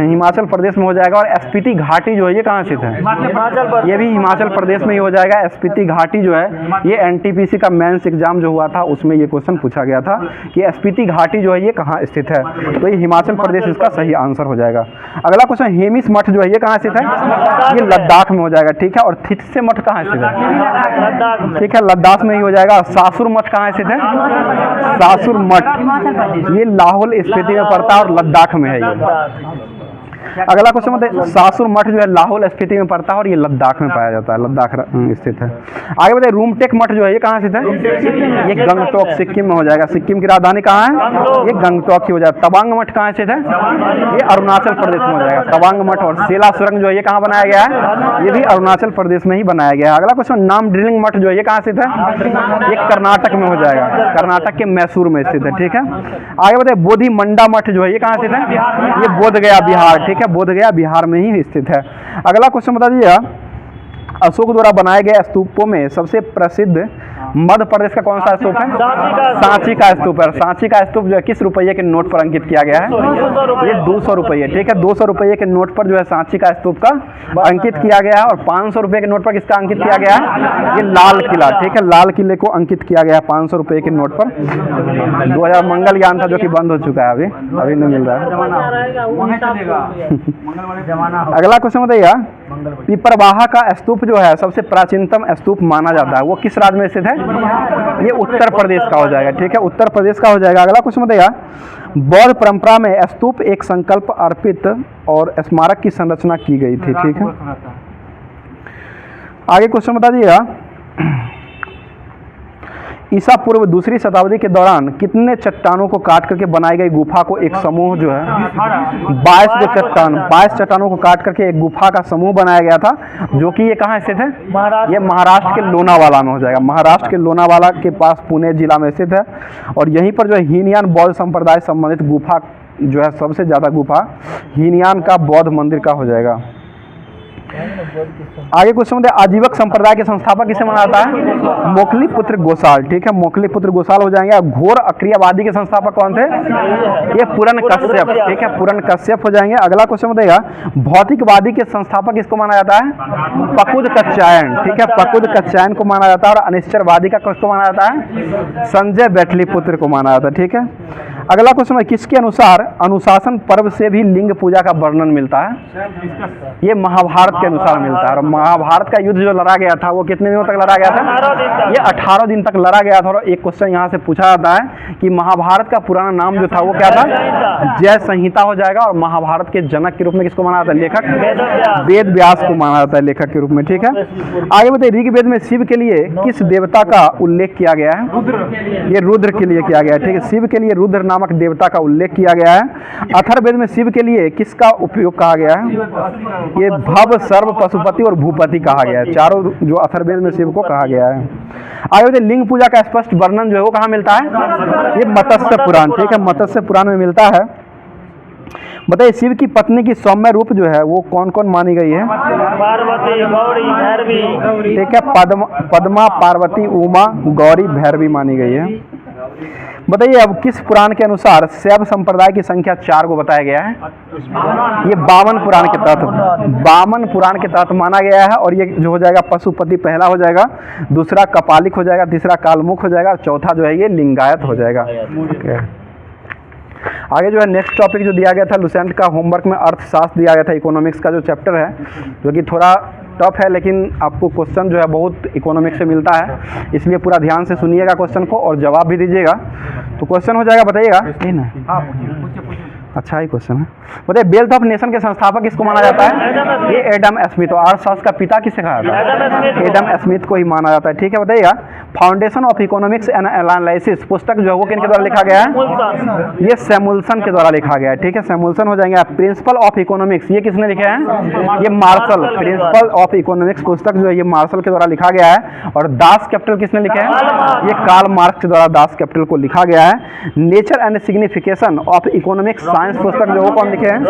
हिमाचल प्रदेश में हो जाएगा। और स्पीति घाटी जो है ये कहाँ स्थित है? हिमाचल प्रदेश। ये भी हिमाचल प्रदेश में ही हो जाएगा। स्पीति घाटी जो है ये एनटीपीसी का मेंस एग्जाम जो हुआ था उसमें ये क्वेश्चन पूछा गया था कि स्पीति घाटी जो है ये कहाँ स्थित है, तो ये हिमाचल प्रदेश इसका सही आंसर हो जाएगा। अगला क्वेश्चन हेमिस मठ जो है ये कहाँ स्थित है? ये लद्दाख में हो जाएगा, ठीक है। और थित्से मठ कहाँ स्थित है? ठीक है, लद्दाख में ही हो जाएगा। सासुर मठ कहाँ स्थित है? सासुर मठ ये लाहौल स्पीति में पड़ता है और लद्दाख में है ये। अगला क्वेश्चन बताइए सासुर मठ जो है लाहौल स्पीति में पड़ता है और ये लद्दाख में पाया जाता है, लद्दाख स्थित है। आगे बताइए रूमटेक मठ जो है ये कहाँ स्थित है? ये गंगटोक सिक्किम में हो जाएगा। सिक्किम की राजधानी कहाँ है? ये गंगटोक की हो जाएगा। तवांग मठ कहाँ स्थित है? ये अरुणाचल प्रदेश में हो जाएगा तवांग मठ। और सेला सुरंग जो है ये कहाँ बनाया गया है? ये भी अरुणाचल प्रदेश में ही बनाया गया है। अगला क्वेश्चन नाम ड्रिलिंग मठ जो है ये कहाँ स्थित है? ये कर्नाटक में हो जाएगा, कर्नाटक के मैसूर में स्थित है, ठीक है। आगे बताइए बोधि मंडा मठ जो है ये कहाँ स्थित है? ये बोध गया बिहार, ठीक है, बोध गया बिहार में ही स्थित है। अगला क्वेश्चन बता दीजिए अशोक द्वारा बनाए गए स्तूपों में सबसे प्रसिद्ध मध्य प्रदेश का कौन सा स्तूप है? सांची का स्तूप है। सांची का स्तूप जो है किस रुपये के नोट पर अंकित किया गया है? ये 200 रुपये, ठीक है। 200 रुपये के नोट पर जो है सांची का स्तूप का अंकित किया गया है। और 500 रुपये के नोट पर किसका अंकित किया गया है? ये लाल किला, ठीक है, लाल किले को अंकित किया गया है 500 रुपये के नोट पर। 2000 मंगलयान था जो कि बंद हो चुका है, अभी नहीं मिल रहा है। अगला क्वेश्चन बताइएगा पिपरवाहा का स्तूप जो है सबसे प्राचीनतम स्तूप माना जाता है, वो किस राज्य में स्थित है? ये उत्तर प्रदेश का हो जाएगा, ठीक है, उत्तर प्रदेश का हो जाएगा। अगला क्वेश्चन बताइएगा बौद्ध परंपरा में स्तूप एक संकल्प अर्पित और स्मारक की संरचना की गई थी, ठीक है। आगे क्वेश्चन बता दीजिएगा ईसा पूर्व दूसरी शताब्दी के दौरान कितने चट्टानों को काट करके बनाई गई गुफा को एक समूह जो है 22 चट्टानों को काट करके एक गुफा का समूह बनाया गया था, जो कि ये कहाँ स्थित है? ये महाराष्ट्र के लोनावाला में हो जाएगा। महाराष्ट्र के लोनावाला के पास पुणे जिला में स्थित है। और यहीं पर जो है हीनयान बौद्ध संप्रदाय संबंधित गुफा जो है सबसे ज्यादा गुफा हीनयान का बौद्ध मंदिर का हो जाएगा। आगे क्वेश्चन में आजीवक संप्रदाय के संस्थापक किसे माना जाता है? मोखली पुत्र गोसाल, ठीक है, मोखली पुत्र गोसाल हो जाएंगे। घोर अक्रियावादी के संस्थापक कौन थे? ये पूरन कश्यप, ठीक है, पूरन कश्यप हो जाएंगे। अगला क्वेश्चन बताइएगा भौतिकवादी के संस्थापक किसको माना जाता है? पकुद कच्चायन, ठीक है, पकुद कच्चायन को माना जाता है। और अनिश्चरवादी का किसको माना जाता है? संजय बैठलीपुत्र को माना जाता है, ठीक है। अगला क्वेश्चन है किसके अनुसार अनुशासन पर्व से भी लिंग पूजा का वर्णन मिलता है? ये महाभारत के अनुसार मिलता है। और महाभारत का युद्ध जो लड़ा गया था वो कितने दिनों तक लड़ा गया था? ये 18 दिन तक लड़ा गया था। और एक क्वेश्चन यहाँ से पूछा जाता है कि महाभारत का पुराना नाम जो था वो क्या था? जय संहिता हो जाएगा। और महाभारत के जनक के रूप में किसको माना जाता है? लेखक वेद व्यास को माना जाता है लेखक के रूप में, ठीक है। आगे बताइए ऋग्वेद में शिव के लिए किस देवता का उल्लेख किया गया है? ये रुद्र के लिए किया गया है, ठीक है, शिव के लिए रुद्र नामक देवता का उल्लेख किया गया है। अथर्ववेद में शिव के लिए किसका उपयोग कहा गया है? ये भव सर्व पशुपति और भूपति कहा गया है, चारों जो अथर्ववेद में शिव को कहा गया है। आगे बताइए लिंग पूजा का स्पष्ट वर्णन जो है वो कहाँ मिलता है? ये मत्स्य पुराण, ठीक है, मत्स्य पुराण में मिलता है। बताइए शिव की पत्नी की सौम्य रूप जो है वो कौन कौन मानी गई है? पार्वती, गौरी, भैरवी, ठीक है, पद्मा, पार्वती, उमा, गौरी, भैरवी मानी गई है। बताइए अब किस पुराण के अनुसार शैव संप्रदाय की संख्या 4 को बताया गया है? ये 52 पुराण के तहत, 52 पुराण के तहत माना गया है। और ये जो हो जाएगा पशुपति पहला हो जाएगा, दूसरा कपालिक हो जाएगा, तीसरा कालमुख हो जाएगा, चौथा जो है ये लिंगायत हो जाएगा। आगे जो है नेक्स्ट टॉपिक जो दिया गया था लुसेंट का होमवर्क में अर्थशास्त्र दिया गया था, इकोनॉमिक्स का जो चैप्टर है जो कि थोड़ा टफ है, लेकिन आपको क्वेश्चन जो है बहुत इकोनॉमिक्स से मिलता है, इसलिए पूरा ध्यान से सुनिएगा क्वेश्चन को और जवाब भी दीजिएगा। तो क्वेश्चन हो जाएगा, बताइएगा। अच्छा ही क्वेश्चन है। बताइए वेल्थ ऑफ नेशन के संस्थापक किसको माना जाता है? ये एडम स्मिथ। और अर्थशास्त्र का पिता किसे कहा जाता है? एडम स्मिथ को ही माना जाता है, ठीक है। बताइएगा foundation of economics and analysis पुस्तक जो है वो किनके द्वारा लिखा गया है? ये सैमुअल्सन के द्वारा लिखा गया है, ठीक है, सैमुअल्सन हो जाएंगे। प्रिंसिपल ऑफ इकोनॉमिक्स ये किसने लिखे हैं? ये मार्शल। प्रिंसिपल ऑफ इकोनॉमिक्स पुस्तक जो है ये मार्शल के द्वारा लिखा गया है। और दास कैपिटल किसने लिखे हैं? ये कार्ल मार्क्स के द्वारा दास कैपिटल को लिखा गया है। Nature and signification of economics science पुस्तक जो वो कौन लिखे हैं?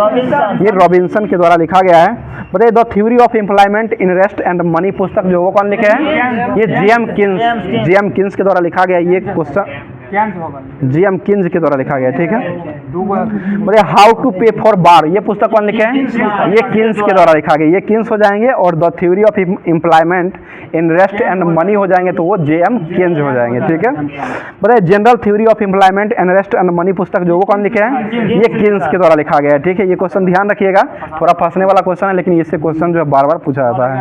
ये रॉबिन्सन के द्वारा लिखा गया है। बताइए the theory of employment in rest and money पुस्तक जो वो कौन लिखे हैं? ये जेएम किन्स के द्वारा लिखा गया। ये क्वेश्चन GM किंज के द्वारा लिखा गया, ठीक है। बोले हाउ टू पे फॉर बार, ये पुस्तक कौन लिखे हैं? ये किंज के द्वारा लिखा गया, ये किंज हो जाएंगे। और the theory of employment in rest and money हो जाएंगे, तो वो JM किंज हो जाएंगे, ठीक है। बोले general theory of employment and rest and money पुस्तक जो वो कौन लिखे हैं? ये किंज के द्वारा लिखा गया है, ठीक है। ये क्वेश्चन ध्यान रखिएगा, थोड़ा फंसने वाला क्वेश्चन है, लेकिन इससे क्वेश्चन जो है बार बार पूछा जाता है।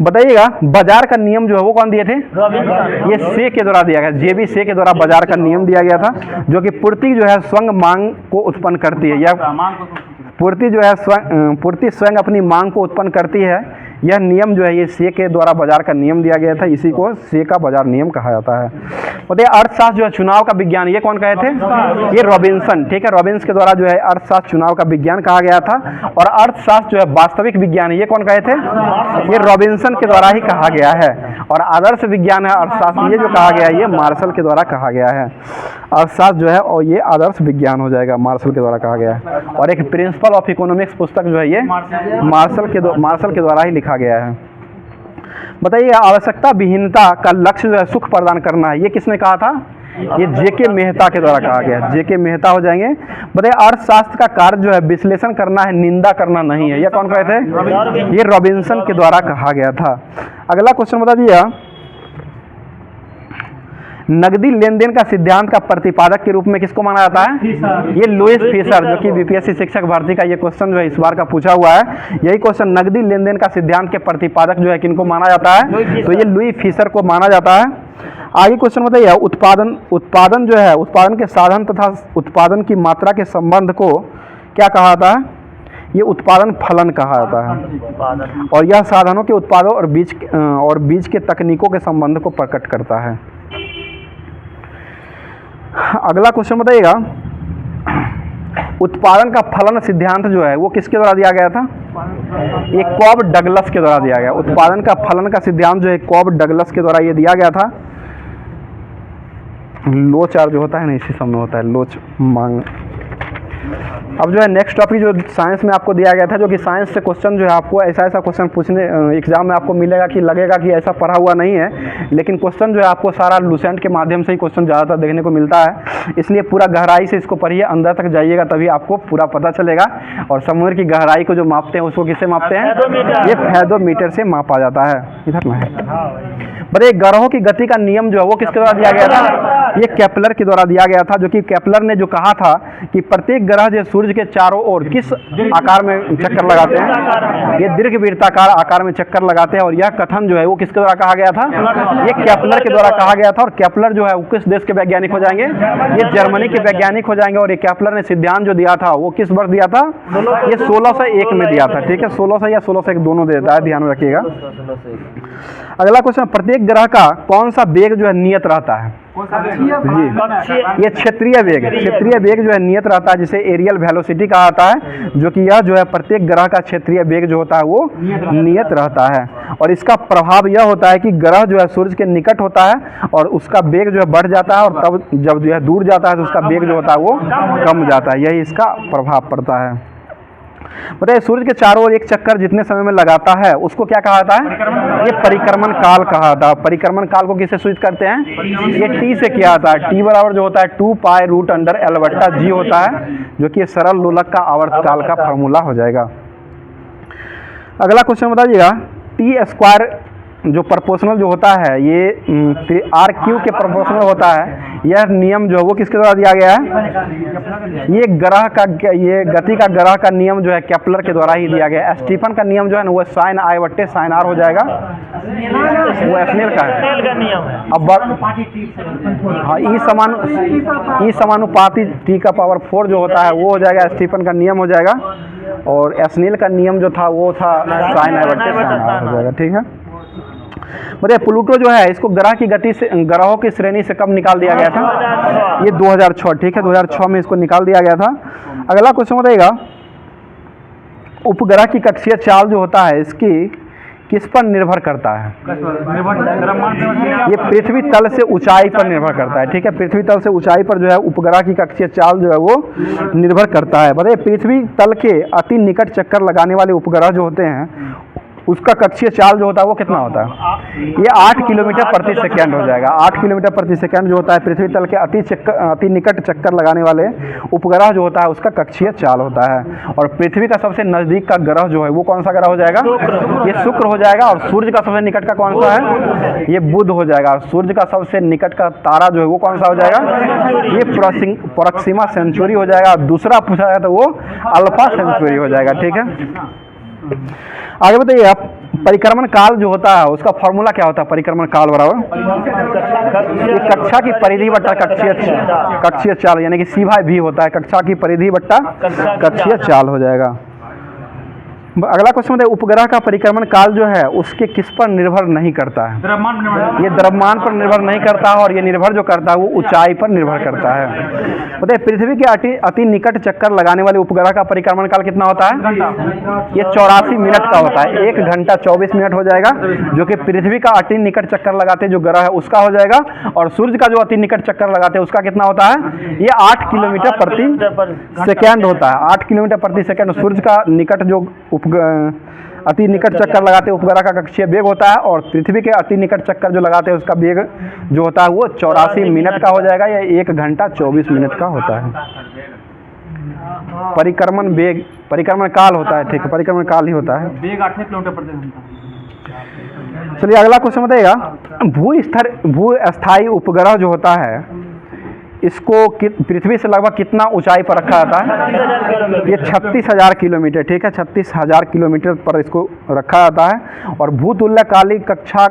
बताइएगा बाजार का नियम जो है वो कौन दिए थे? ये से के द्वारा दिया गया, JB से के द्वारा बाजार का नियम दिया गया था, जो कि पूर्ति जो है स्वयं मांग को उत्पन्न करती है, या पूर्ति जो है पूर्ति स्वयं अपनी मांग को उत्पन्न करती है। यह नियम जो है ये से के द्वारा बाजार का नियम दिया गया था, इसी को से का बाजार नियम कहा जाता है। बताइए अर्थशास्त्र जो है चुनाव का विज्ञान, ये कौन कहे थे? ये रॉबिन्सन, ठीक है। रॉबिन्स के द्वारा जो है अर्थशास्त्र चुनाव का विज्ञान कहा गया था। और अर्थशास्त्र जो है वास्तविक विज्ञान, ये कौन कहे थे? ये रॉबिन्सन के द्वारा ही कहा गया है। और आदर्श विज्ञान है अर्थशास्त्र, ये जो कहा गया है ये मार्शल के द्वारा कहा गया है। अर्थशास्त्र जो है और ये आदर्श विज्ञान हो जाएगा, मार्शल के द्वारा कहा गया है। और एक प्रिंसिपल ऑफ इकोनॉमिक्स पुस्तक जो है ये मार्शल के द्वारा ही लिखा गया है। बताइए आवश्यकता विहीनता का लक्ष्य जो है सुख प्रदान करना है, ये किसने कहा था? ये JK मेहता के द्वारा कहा गया, JK मेहता हो जाएंगे। बताइए अर्थशास्त्र का कार्य जो है विश्लेषण करना है, निंदा करना नहीं है, ये कौन कहे थे? ये रॉबिन्सन के द्वारा कहा गया था। अगला क्वेश्चन बता दिया, नगदी लेन देन का सिद्धांत का प्रतिपादक के रूप में किसको माना जाता है? ये लुईस फिशर, जो कि BPSC शिक्षक भर्ती का ये क्वेश्चन जो है इस बार का पूछा हुआ है। यही क्वेश्चन नगदी लेन देन का सिद्धांत के प्रतिपादक जो है किनको माना जाता है? तो ये लुईस फिशर को माना जाता है। आगे क्वेश्चन बताइए, उत्पादन जो है उत्पादन के साधन तथा उत्पादन की मात्रा के संबंध को क्या कहा जाता है? ये उत्पादन फलन कहा जाता है। और यह साधनों के उत्पादों और बीज के तकनीकों के संबंध को प्रकट करता है। अगला क्वेश्चन बताइएगा, उत्पादन का फलन सिद्धांत जो है वो किसके द्वारा दिया गया था? ये कॉब डगलस के द्वारा दिया गया। उत्पादन का फलन का सिद्धांत जो है कॉब डगलस के द्वारा ये दिया गया था। लोच आर जो होता है ना, इसी समय होता है लोच मांग। अब जो है नेक्स्ट टॉपिक जो साइंस में आपको दिया गया था, जो कि साइंस से क्वेश्चन जो है आपको ऐसा क्वेश्चन पूछने एग्जाम में आपको मिलेगा कि लगेगा कि ऐसा पढ़ा हुआ नहीं है, लेकिन क्वेश्चन जो है आपको सारा लूसेंट के माध्यम से ही क्वेश्चन ज़्यादातर देखने को मिलता है। इसलिए पूरा गहराई से इसको पढ़िए, अंदर तक जाइएगा तभी आपको पूरा पता चलेगा। और समुद्र की गहराई को जो मापते हैं उसको किससे मापते हैं? ये फेदोमीटर से मापा जाता है। इधर ना है। बताइए ग्रहों की गति का नियम जो है वो किसके द्वारा दिया गया था? ये केपलर के द्वारा दिया गया था, जो कि केपलर ने जो कहा था कि प्रत्येक ग्रह जो सूर्य के चारों ओर किस आकार में चक्कर लगाते हैं? ये दीर्घवृत्ताकार आकार में चक्कर लगाते हैं। और यह कथन जो है वो किसके द्वारा कहा गया था? ये केपलर के द्वारा कहा गया था। और केपलर जो है वो किस देश के वैज्ञानिक हो जाएंगे? ये जर्मनी के वैज्ञानिक हो जाएंगे। और ये केपलर ने सिद्धांत जो दिया था वो किस वर्ष दिया था? ये 1601 में दिया था, ठीक है। 1600 या 1601 दोनों देता है, ध्यान रखिएगा। अगला क्वेश्चन, प्रत्येक ग्रह का कौन सा वेग जो है नियत रहता है? जी, ये क्षेत्रीय वेग जो है नियत रहता है, जिसे एरियल वेलोसिटी कहा जाता है। जो कि यह जो है प्रत्येक ग्रह का क्षेत्रीय वेग जो होता है वो नियत रहता है। और इसका प्रभाव यह होता है कि ग्रह जो है सूर्य के निकट होता है और उसका वेग जो है बढ़ जाता है, और तब जब जो है दूर जाता है तो उसका वेग जो होता है वो कम जाता है। यही इसका प्रभाव पड़ता है। बताइए सूर्य के चारों ओर एक चक्कर जितने समय में लगाता है उसको क्या कहा जाता है? ये परिक्रमण काल कहा जाता है। परिक्रमण काल को किससे सूचित करते हैं? ये T से किया जाता है। T बराबर जो होता है 2π√L/G होता है, जो कि सरल लोलक का आवर्त काल का फार्मूला हो जाएगा। अगला क्वेश्चन बताइएगा, T² जो प्रोपोर्शनल जो होता है ये RQ के प्रोपोर्शनल होता है। यह नियम जो है वो किसके द्वारा दिया गया है? ये गति का ग्रह का नियम जो है केपलर के द्वारा ही दिया गया है। स्टीफन का नियम जो है ना वो sin I/sin R हो जाएगा, वो एस्नेल का है। अब हाँ, E समानुपाती T⁴ जो होता है वो हो जाएगा, स्टीफन का नियम हो जाएगा। और एस्नेल का नियम जो था वो था sin I/sin R हो जाएगा, ठीक है। बताइए प्लूटो जो है इसको ग्रह की गति से ग्रहों की श्रेणी से कब निकाल दिया गया था? ये 2006, ठीक है, 2006 में इसको निकाल दिया गया था। अगला क्वेश्चन बताइएगा, उपग्रह की कक्षीय चाल जो होता है इसकी किस पर निर्भर करता है? ये पृथ्वी तल से ऊंचाई पर निर्भर करता है, ठीक है। पृथ्वी तल से ऊंचाई पर जो है उपग्रह की कक्षीय चाल जो है वो निर्भर करता है। बताइए पृथ्वी तल के अति निकट चक्कर लगाने वाले उपग्रह जो होते हैं उसका कक्षीय चाल जो होता है वो कितना होता है? ये 8 किलोमीटर प्रति सेकंड हो जाएगा। 8 किलोमीटर प्रति सेकंड जो होता है पृथ्वी तल के अति निकट चक्कर लगाने वाले उपग्रह जो होता है उसका कक्षीय चाल होता है। और पृथ्वी का सबसे नज़दीक का ग्रह जो है वो कौन सा ग्रह हो जाएगा? ये शुक्र हो जाएगा। और सूर्य का सबसे निकट का कौन सा है? ये बुध हो जाएगा। और सूर्य का सबसे निकट का तारा जो है वो कौन सा हो जाएगा? ये प्रोक्सिमा सेंचुरी हो जाएगा। दूसरा पूछा जाए तो वो अल्फा सेंचुरी हो जाएगा। ठीक है, आगे बताइए आप। परिक्रमण काल जो होता है उसका फॉर्मूला क्या होता है? परिक्रमण काल बराबर ये कक्षा की परिधि बट्टा कक्षीय चाल, यानी कि C/V होता है। कक्षा की परिधि बट्टा कक्षीय चाल हो जाएगा। अगला क्वेश्चन है, उपग्रह का परिक्रमण काल जो है उसके किस पर निर्भर नहीं करता है? ये द्रव्यमान पर निर्भर नहीं करता है, और ये निर्भर जो करता है वो ऊंचाई पर निर्भर करता है। बताइए, पृथ्वी के अति निकट चक्कर लगाने वाले उपग्रह का परिक्रमण काल कितना होता है? ये 84 मिनट का होता है। 1 घंटा 24 मिनट हो जाएगा, जो कि पृथ्वी का अति निकट चक्कर लगाते जो ग्रह है उसका हो जाएगा। और सूर्य का जो अति निकट चक्कर लगाते हैं उसका कितना होता है? ये 8 किलोमीटर प्रति सेकेंड होता है। 8 किलोमीटर प्रति सेकेंड सूर्य का निकट जो अति निकट चक्कर लगाते हैं उपग्रह का कक्षीय वेग होता है। और पृथ्वी के अति निकट चक्कर जो लगाते हैं उसका वेग जो होता है वो 84 मिनट का हो जाएगा, या 1 घंटा 24 मिनट का होता है। परिक्रमण वेग परिक्रमण काल होता है। ठीक है, परिक्रमण काल ही होता है। वेग 8 किलोमीटर प्रति घंटा। चलिए अगला क्वेश्चन बताइएगा, भूस्थायी उपग्रह जो होता है इसको पृथ्वी से लगभग कितना ऊंचाई पर रखा जाता है? ये 36,000 किलोमीटर। ठीक है, 36,000 किलोमीटर पर इसको रखा जाता है। और भूतुल्यकालिक कक्षा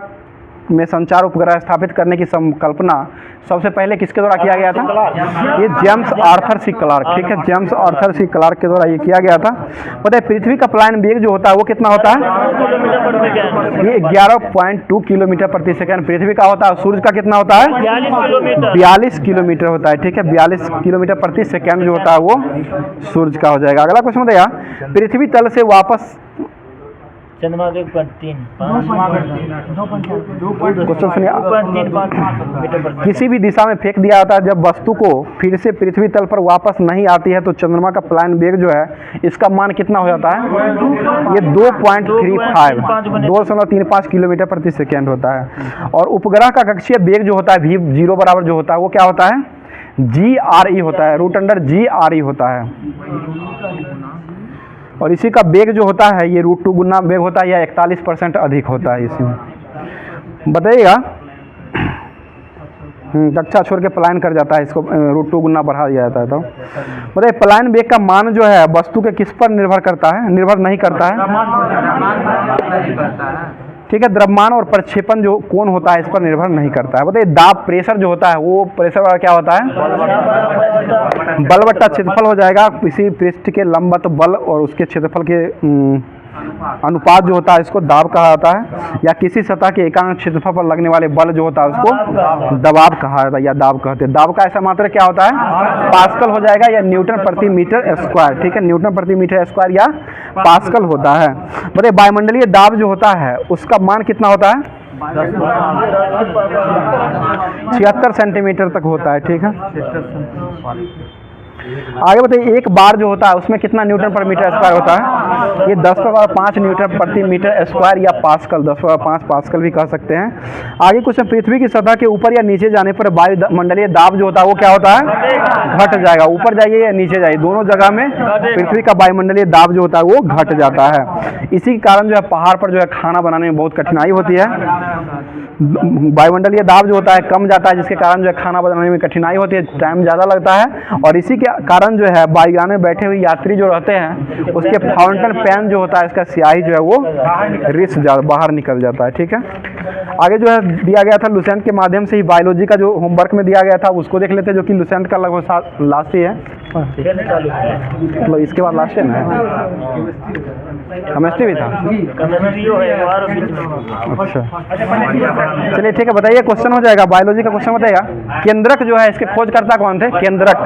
में संचार उपग्रह स्थापित करने की संकल्पना सबसे पहले किसके द्वारा किया गया था? ये जेम्स आर्थर सी क्लार्क। ठीक है, जेम्स आर्थर सी क्लार्क के द्वारा ये किया गया था। पता है पृथ्वी का प्लायन वेग जो होता है वो कितना होता है? ये 11.2 किलोमीटर प्रति सेकंड पृथ्वी का होता है। सूर्य का कितना होता है? 42 किलोमीटर होता है। ठीक है, 42 किलोमीटर प्रति सेकंड जो होता है वो सूर्य का हो जाएगा। अगला क्वेश्चन बताइए, पृथ्वी तल से वापस चंद्रमा 2.3 किसी भी दिशा में फेंक दिया जाता है, जब वस्तु को फिर से पृथ्वी तल पर वापस नहीं आती है तो चंद्रमा का प्लायन वेग जो है इसका मान कितना हो जाता है? ये 2.35 किलोमीटर प्रति सेकेंड होता है। और उपग्रह का कक्षीय वेग जो होता है V0 बराबर जो होता है वो क्या होता है? GRE होता है, √GRE होता है। और इसी का वेग जो होता है ये √2 गुना वेग होता है, या 41% अधिक होता है इसमें। बताइएगा, कक्षा छोड़ के पलायन कर जाता है, इसको √2 गुना बढ़ा दिया जाता है। तो बताइए, पलायन वेग का मान जो है वस्तु के किस पर निर्भर करता है? निर्भर नहीं करता है। ठीक है, द्रव्यमान और प्रक्षेपण जो कोण होता है इस पर निर्भर नहीं करता है। बताइए, दाब प्रेशर जो होता है वो प्रेशर वाला क्या होता है? बल बट्टा क्षेत्रफल हो जाएगा। किसी पृष्ठ के लंबवत बल और उसके क्षेत्रफल के अनुपात जो होता है इसको दाब कहा जाता है। या किसी सतह के एकांक क्षेत्रफल पर लगने वाले बल जो होता है उसको दबाव कहा जाता है, या दाब कहते हैं। दाब का ऐसा मात्रा क्या होता है? पास्कल हो जाएगा, या न्यूटन प्रति मीटर स्क्वायर। ठीक है, न्यूटन प्रति मीटर स्क्वायर या पास्कल होता है। बताइए, वायुमंडलीय दाब जो होता है उसका मान कितना होता है? 76 सेंटीमीटर तक होता है। ठीक है, आगे बताइए, एक बार जो होता है उसमें कितना न्यूटन पर मीटर स्क्वायर होता है? ये 10⁵ न्यूटन प्रति मीटर स्क्वायर या पास्कल, 10⁵ पास्कल भी कह सकते हैं। आगे कुछ पृथ्वी की सतह के ऊपर या नीचे जाने पर वायुमंडलीय दाब जो होता है वो क्या होता है? घट जाएगा। ऊपर जाइए या नीचे जाइए दोनों जगह में पृथ्वी का वायुमंडलीय दाब जो होता है वो घट जाता है। इसी के कारण जो है पहाड़ पर जो है खाना बनाने में बहुत कठिनाई होती है। वायुमंडलीय दाब जो होता है कम जाता है, जिसके कारण जो है खाना बनाने में कठिनाई होती है, टाइम ज़्यादा लगता है। और इसी के कारण जो है वायुयान में बैठे हुए यात्री जो रहते हैं उसके फाउंटेन पेन जो होता है इसका स्याही जो है वो रिस बाहर निकल जाता है। ठीक है, आगे जो है दिया गया था लुसेंट के माध्यम से ही बायोलॉजी का जो होमवर्क में दिया गया था उसको देख लेते हैं, जो कि लुसेंट का लगभग लास्ट ही है, मतलब इसके बाद लास्ट है ना। केमिस्ट्री भी था। अच्छा, चलिए ठीक है, बताइए क्वेश्चन हो जाएगा। बायोलॉजी का क्वेश्चन बताइएगा, केंद्रक जो है इसके खोजकर्ता कौन थे? केंद्रक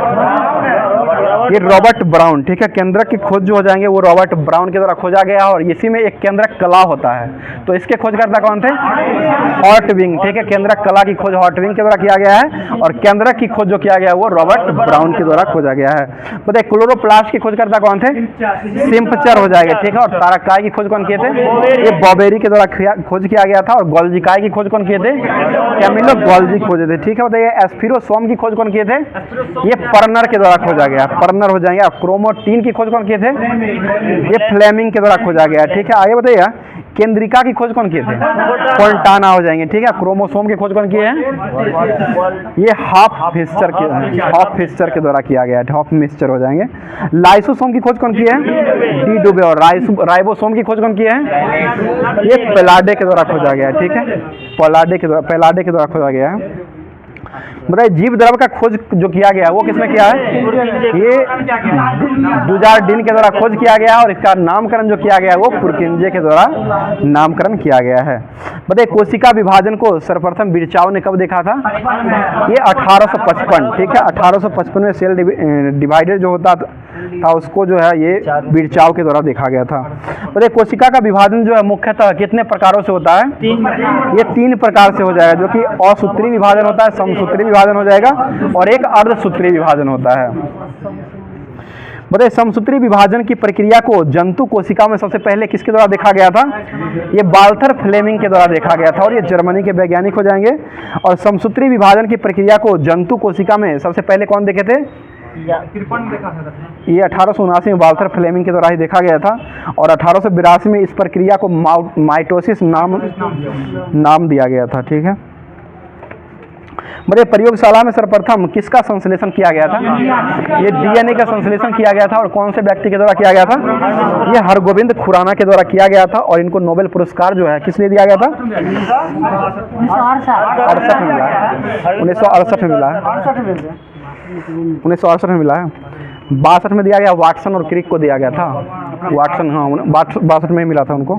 ये रॉबर्ट ब्राउन, ठीक है। केंद्रक की खोज जो हो जाएंगे वो रॉबर्ट ब्राउन के द्वारा खोजा गया, और इसी में एक केंद्रक कला होता है, तो इसके खोजकर्ता कौन थे? हॉर्टविंग, ठीक है। केंद्रक कला की खोज हॉर्टविंग के द्वारा किया गया है, और केंद्रक की खोज जो किया गया वो रॉबर्ट ब्राउन के द्वारा खोजा गया है। बताइए क्लोरोप्लास्ट की खोजकर्ता कौन थे? सिम्पचर हो जाएगा, ठीक है। और तारकाई की खोज कौन किए थे? ये बॉबेरी के द्वारा खोज किया गया था। और गोल्जिकाई की खोज कौन किए थे? कैमिलो गोल्जी खोजे थे, ठीक है। बताइए एस्फिरोसोम की खोज कौन किए थे? ये पर्नर के द्वारा खोजा गया, पर्नर हो जाएंगे। क्रोमोटीन की खोज कौन किए थे? ये फ्लेमिंग के द्वारा खोजा गया, ठीक है। आगे बताइए केंद्रिका की खोज कौन किए थे? फोल्टाना हो जाएंगे, ठीक है। क्रोमोसोम की खोज कौन किए हैं? ये हॉफमिस्टर के द्वारा किया गया है, हॉफमिस्टर हो जाएंगे। लाइसोसोम की खोज कौन की है? डी डुबे। और राइबोसोम की खोज कौन की है? ये पेलाडे के द्वारा खोजा गया है, ठीक है। पेलाडे के द्वारा खोजा गया है। बताइए जीव द्रव का खोज जो किया गया वो किसने किया है? ये डुजार्डिन के द्वारा खोज किया गया, और इसका नामकरण जो किया गया वो पुरकिंजे के द्वारा नामकरण किया गया है। बताइए कोशिका विभाजन को सर्वप्रथम बिरचाओ ने कब देखा था? ये 1855, ठीक है। 1855 में सेल डिवाइडेड जो होता था उसको जो है ये बिरचाओ के द्वारा देखा गया था। बताइए कोशिका का विभाजन जो है मुख्यतः कितने प्रकारों से होता है? ये 3 प्रकार से हो जाएगा, जो कि असूत्री विभाजन होता है, समसूत्री विभाजन हो जाएगा, और एक अर्धसूत्री विभाजन होता है। बताइए समसूत्री विभाजन की प्रक्रिया को जंतु कोशिका में सबसे पहले किसके द्वारा देखा गया था? ये वाल्थर फ्लेमिंग के द्वारा देखा गया था, और ये जर्मनी के वैज्ञानिक हो जाएंगे। और समसूत्री विभाजन की प्रक्रिया को जंतु कोशिका में सबसे पहले कौन देखे थे? ये 1879 में वाल्थर फ्लेमिंग के द्वारा ही देखा गया था, और 1882 में इस प्रक्रिया को माइटोसिस नाम दिया गया था, ठीक है। बताइए प्रयोगशाला में सर्वप्रथम किसका संश्लेषण किया गया था? ये डीएनए का संश्लेषण किया गया था, और कौन से व्यक्ति के द्वारा किया गया था? ये हरगोविंद खुराना के द्वारा किया गया था, और इनको नोबेल पुरस्कार जो है किस लिए दिया गया था? 1968 में मिला है, 1968 में मिला है, 1968 में मिला है। 62 में दिया गया, वाटसन और क्रिक को दिया गया था। वाटसन, हाँ 62 में मिला था उनको।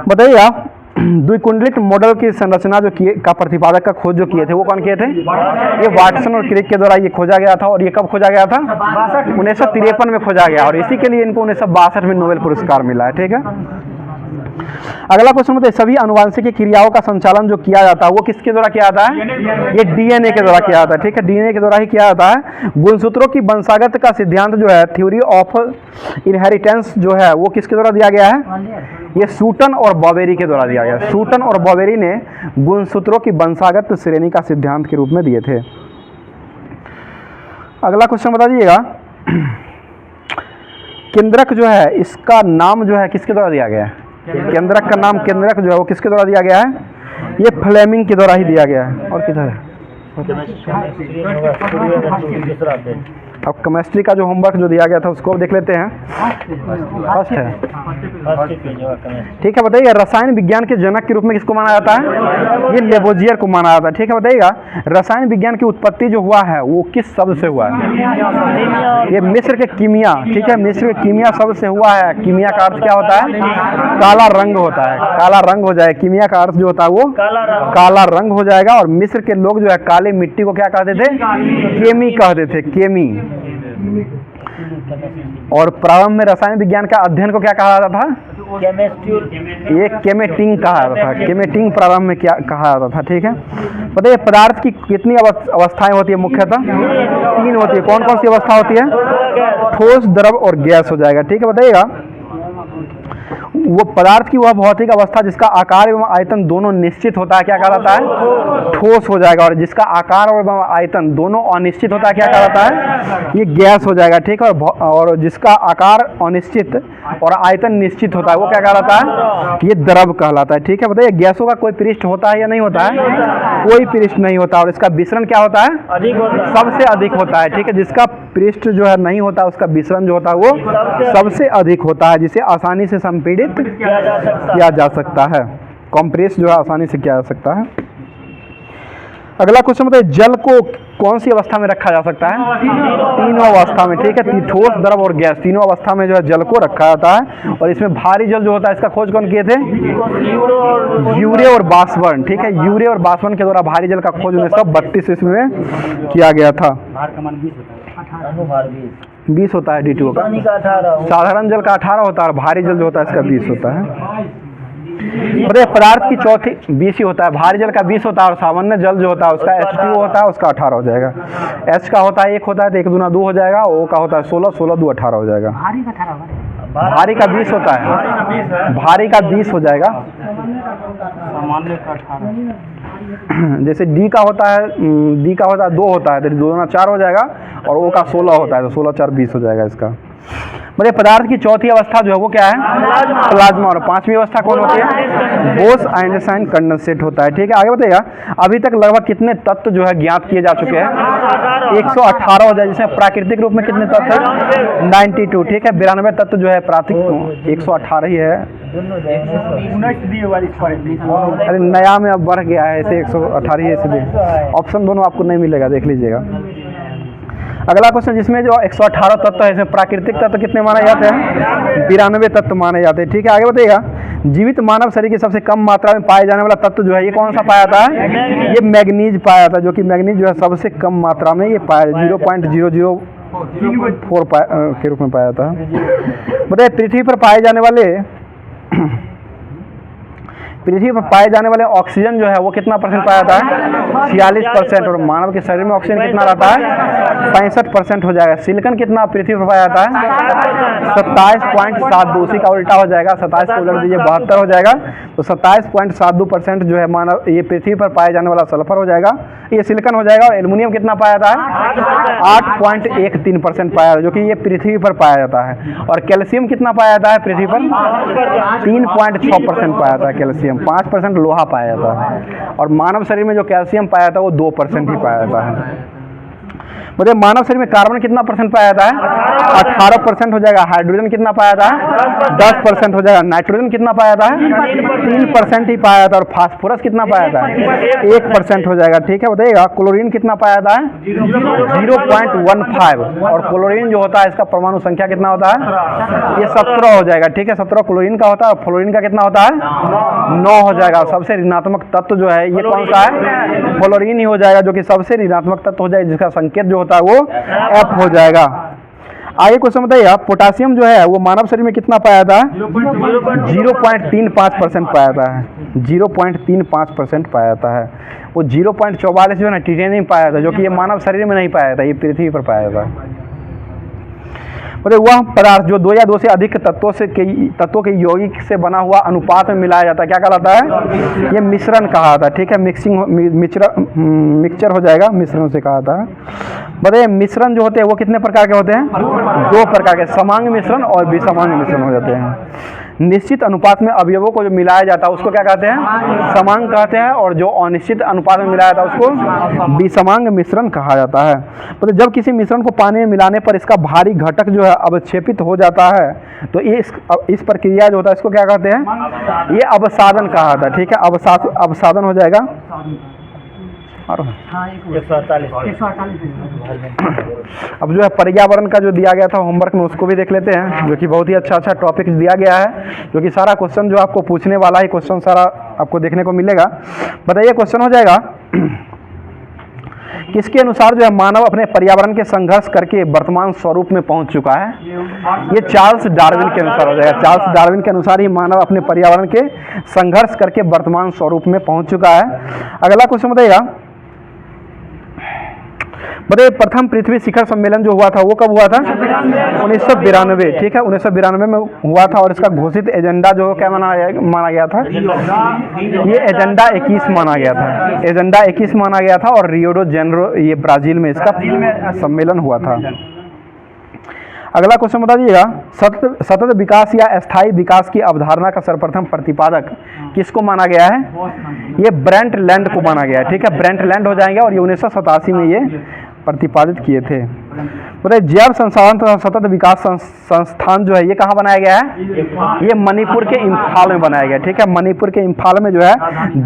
बताइए आप द्विकुंडलित मॉडल की संरचना जो का प्रतिपादक का खोज जो किए थे वो कौन किए थे? ये वाटसन और क्रिक के द्वारा ये खोजा गया था, और ये कब खोजा गया था? 1953 में खोजा गया, और इसी के लिए इनको 1962 में नोबेल पुरस्कार मिला है, ठीक है। अगला क्वेश्चन बताइए सभी आनुवांशिक क्रियाओं का संचालन जो किया जाता है वो किसके द्वारा किया जाता है? ये डीएनए के द्वारा किया जाता है, ठीक है। डीएनए के द्वारा ही किया जाता है। गुणसूत्रों की वंशागत का सिद्धांत जो है थ्योरी ऑफ इनहेरिटेंस जो है वो किसके द्वारा दिया गया है? ये सूटन और बॉबेरी के द्वारा दिया गया। सूटन और बॉबेरी ने गुणसूत्रों की वंशागत श्रेणी का सिद्धांत के रूप में दिए थे। अगला क्वेश्चन बता दीजिएगा केंद्रक जो है इसका नाम जो है किसके द्वारा दिया गया है? केंद्रक का नाम केंद्रक जो है वो किसके द्वारा दिया गया है? ये फ्लेमिंग के द्वारा ही दिया गया है। और किधर है? अब केमिस्ट्री का जो होमवर्क जो दिया गया था उसको देख लेते हैं। फर्स्ट है, ठीक है। बताइए रसायन विज्ञान के जनक के रूप में किसको माना जाता है? ये लेबोजियर को माना जाता है, ठीक है। बताइएगा रसायन विज्ञान की उत्पत्ति जो हुआ है वो किस शब्द से हुआ है? ये मिस्र के कीमिया, ठीक है। मिस्र के कीमिया शब्द से हुआ है। कीमिया का अर्थ क्या होता है? काला रंग होता है, काला रंग हो जाए। कीमिया का अर्थ जो होता है वो काला रंग हो जाएगा। और मिस्र के लोग जो है काली मिट्टी को क्या कहते थे? केमी कहते थे, केमी। और प्रारंभ में रसायन विज्ञान का अध्ययन को क्या कहा जाता था? ये केमेटिंग कहा जाता था। केमेटिंग प्रारंभ में क्या कहा जाता था, ठीक है। बताइए पदार्थ की कितनी अवस्थाएं होती है? मुख्यतः 3 होती है। कौन कौन सी अवस्था होती है? ठोस, द्रव और गैस हो जाएगा, ठीक है। बताइएगा वो पदार्थ की वह भौतिक अवस्था जिसका आकार एवं आयतन दोनों निश्चित होता है क्या कहलाता है? ठोस हो जाएगा। और जिसका आकार और आयतन दोनों अनिश्चित होता है क्या कहलाता है? ये गैस हो जाएगा, ठीक है। और जिसका आकार अनिश्चित और आयतन निश्चित होता है वो क्या कहलाता है? ये द्रव कहलाता है, ठीक है। बताइए गैसों का कोई पृष्ठ होता है या नहीं होता है? कोई पृष्ठ नहीं होता। और इसका विसरण क्या होता है? सबसे अधिक होता है, ठीक है। जिसका पृष्ठ जो है नहीं होता उसका विसरण जो होता है वो सबसे अधिक होता है, जिसे आसानी से संपीड़ित किया जा सकता है। कंप्रेस जो है आसानी से किया जा सकता है। अगला क्वेश्चन बताइए जल को कौन सी अवस्था में रखा जा सकता है? तीनों अवस्था में, ठीक है। ठोस, द्रव और गैस तीनों अवस्था में जो है जल को रखा जाता है। और इसमें भारी जल जो होता है इसका खोज कौन किए थे? यूरे और बाष्पन, ठीक है। यूरे और बाष्पन के द्वारा भारी जल का खोज 1932 ईस्वी में किया गया था। अनुभार 20 होता है D2O का। पानी का 18 साधारण जल का 18 होता है और भारी जल जो होता है इसका 20 होता है। और ये पदार्थ की चौथी 20 ही होता है, भारी जल का 20 होता है और सामान्य जल जो होता है उसका H2O होता है, उसका 18 हो जाएगा। H का होता है 1 होता है तो 1 दूना 2 हो जाएगा, O का होता है 16, 16 2 18 हो जाएगा। भारी का 20 होता है, भारी का 20 हो जाएगा। सामान्य का 18 जैसे D का होता है 2 होता है तो 2 दूना 4 हो जाएगा और O का 16 होता है तो 16 4 20 हो जाएगा इसका। मतलब पदार्थ की चौथी अवस्था जो है वो क्या है? प्लाज्मा। और पांचवी अवस्था कौन होती है? बोस आइंस्टाइन कंडेंसेट होता है। ठीक है, आगे बताइएगा। अभी तक लगभग कितने तत्व जो है ज्ञात किए जा चुके हैं? 118 हो जाए, जिसमें प्राकृतिक रूप में कितने तत्व हैं? 92। ठीक है, 92 तत्व जो है प्राकृतिक, 118 ही है। अरे नया में अब बढ़ गया है, ऐसे 118 ही है। ऑप्शन दोनों आपको नहीं मिलेगा, देख लीजिएगा। अगला क्वेश्चन, जिसमें जो 118 तत्व है इसमें प्राकृतिक तत्व कितने माने जाते हैं? 92 तत्व माने जाते हैं। ठीक है, आगे बताइएगा। जीवित मानव शरीर की सबसे कम मात्रा में पाए जाने वाला तत्व जो है ये कौन सा पाया जाता है? ये मैग्नीज पाया जाता है, जो कि मैग्नीज जो है सबसे कम मात्रा में ये पाया 0.004 के रूप में पाया जाता है। बताइए, पृथ्वी पर पाए जाने वाले ऑक्सीजन जो है वो कितना परसेंट पाया जाता है? 46%। और मानव के शरीर में ऑक्सीजन कितना रहता है? 65% हो जाएगा। सिलिकन कितना पृथ्वी पर पाया जाता है? 27.72। उसी का उल्टा हो जाएगा, 27 को उलट दीजिए 72 हो जाएगा। तो 27.72% जो है मानव ये पृथ्वी पर पाए जाने वाला सल्फर हो जाएगा, ये सिलिकन हो जाएगा। और एल्युमिनियम कितना पाया जाता है? 8.13% पाया जाता है, जो कि ये पृथ्वी पर पाया जाता है। और कैल्शियम कितना पाया जाता है पृथ्वी पर? 3.6% पाया जाता है कैल्शियम। 5% लोहा पाया जाता है। और मानव शरीर में जो कैल्शियम पाया जाता है वो 2% ही पाया जाता है। बताइए, मानव शरीर में कार्बन कितना परसेंट पाया जाता है? 18% हो जाएगा। हाइड्रोजन कितना पाया जाता है? 10% हो जाएगा। नाइट्रोजन कितना पाया जाता है? 3% ही पाया जाता है। और फास्फोरस कितना पाया जाता है? 1% हो जाएगा। ठीक है, बताइएगा। क्लोरीन कितना पाया जाता है? 0.15। और क्लोरीन जो होता है इसका परमाणु संख्या कितना होता है? ये 17 हो जाएगा। ठीक है, 17 क्लोरीन का होता है। और फ्लोरीन का कितना होता है? 9 हो जाएगा। सबसे ऋणात्मक तत्व जो है ये कौन सा है? फ्लोरीन ही हो जाएगा, जो कि सबसे ऋणात्मक तत्व हो जाएगा, जिसका संकेत जो होता है वो F हो जाएगा। आगे क्वेश्चन बताइए, पोटासियम जो है वो मानव शरीर में कितना पाया जाता है? 0.35% पाया जाता है। 0.35% पाया जाता है। वो 0.44 जो है ना टिटेनियम पाया जाता है, जो कि ये मानव शरीर में नहीं पाया जाता, ये पृथ्वी पर पाया जाता है। वह पदार्थ जो 2 या 2 से अधिक तत्वों के यौगिक से बना हुआ अनुपात में मिलाया जाता है, क्या कहलाता है? ये मिश्रण कहा जाता है। ठीक है, मिक्सचर हो जाएगा, मिश्रण से कहा जाता है। बताइए, मिश्रण जो होते हैं वो कितने प्रकार के होते हैं? 2 प्रकार के, समांग मिश्रण और विषमांग मिश्रण हो जाते हैं। निश्चित अनुपात में अवयवों को जो मिलाया जाता है उसको क्या कहते हैं? समांग कहते हैं। और जो अनिश्चित अनुपात में मिलाया जाता है उसको विषमांग मिश्रण कहा जाता है। तो जब किसी मिश्रण को पानी में मिलाने पर इसका भारी घटक जो है अवक्षेपित हो जाता है, तो ये इस प्रक्रिया जो होता है इसको क्या कहते हैं? ये अवसादन कहा जाता है। ठीक है, अवसादन हो जाएगा। और 148 अब जो है पर्यावरण का जो दिया गया था होमवर्क में उसको भी देख लेते हैं, जो कि बहुत ही अच्छा टॉपिक दिया गया है, जो कि सारा क्वेश्चन जो आपको पूछने वाला है क्वेश्चन सारा आपको देखने को मिलेगा। बताइए, क्वेश्चन हो जाएगा, किसके अनुसार जो है मानव अपने पर्यावरण के संघर्ष करके वर्तमान स्वरूप में पहुंच चुका है? ये चार्ल्स डार्विन के अनुसार हो जाएगा। चार्ल्स डार्विन के अनुसार ही मानव अपने पर्यावरण के संघर्ष करके वर्तमान स्वरूप में पहुंच चुका है। अगला क्वेश्चन बताइएगा, प्रथम पृथ्वी शिखर सम्मेलन जो हुआ था वो कब हुआ था? 1992। ठीक है, 1992 में हुआ था। और इसका घोषित एजेंडा जो क्या माना गया था? ये एजेंडा 21 माना गया था। एजेंडा 21 माना गया था। और रियो डी जेनेरो ये ब्राजील में इसका सम्मेलन हुआ था। अगला क्वेश्चन बता दीजिएगा, सतत विकास या अस्थायी विकास की अवधारणा का सर्वप्रथम प्रतिपादक किसको माना गया है? ये ब्रेंट लैंड को माना गया है। ठीक है, ब्रेंट लैंड हो जाएंगे। और ये 1987 में ये प्रतिपादित किए थे। बोले, जैव संसाधन तथा सतत विकास संस्थान जो है ये कहाँ बनाया गया है? ये मणिपुर के इम्फाल में बनाया गया। ठीक है, मणिपुर के इम्फाल में जो है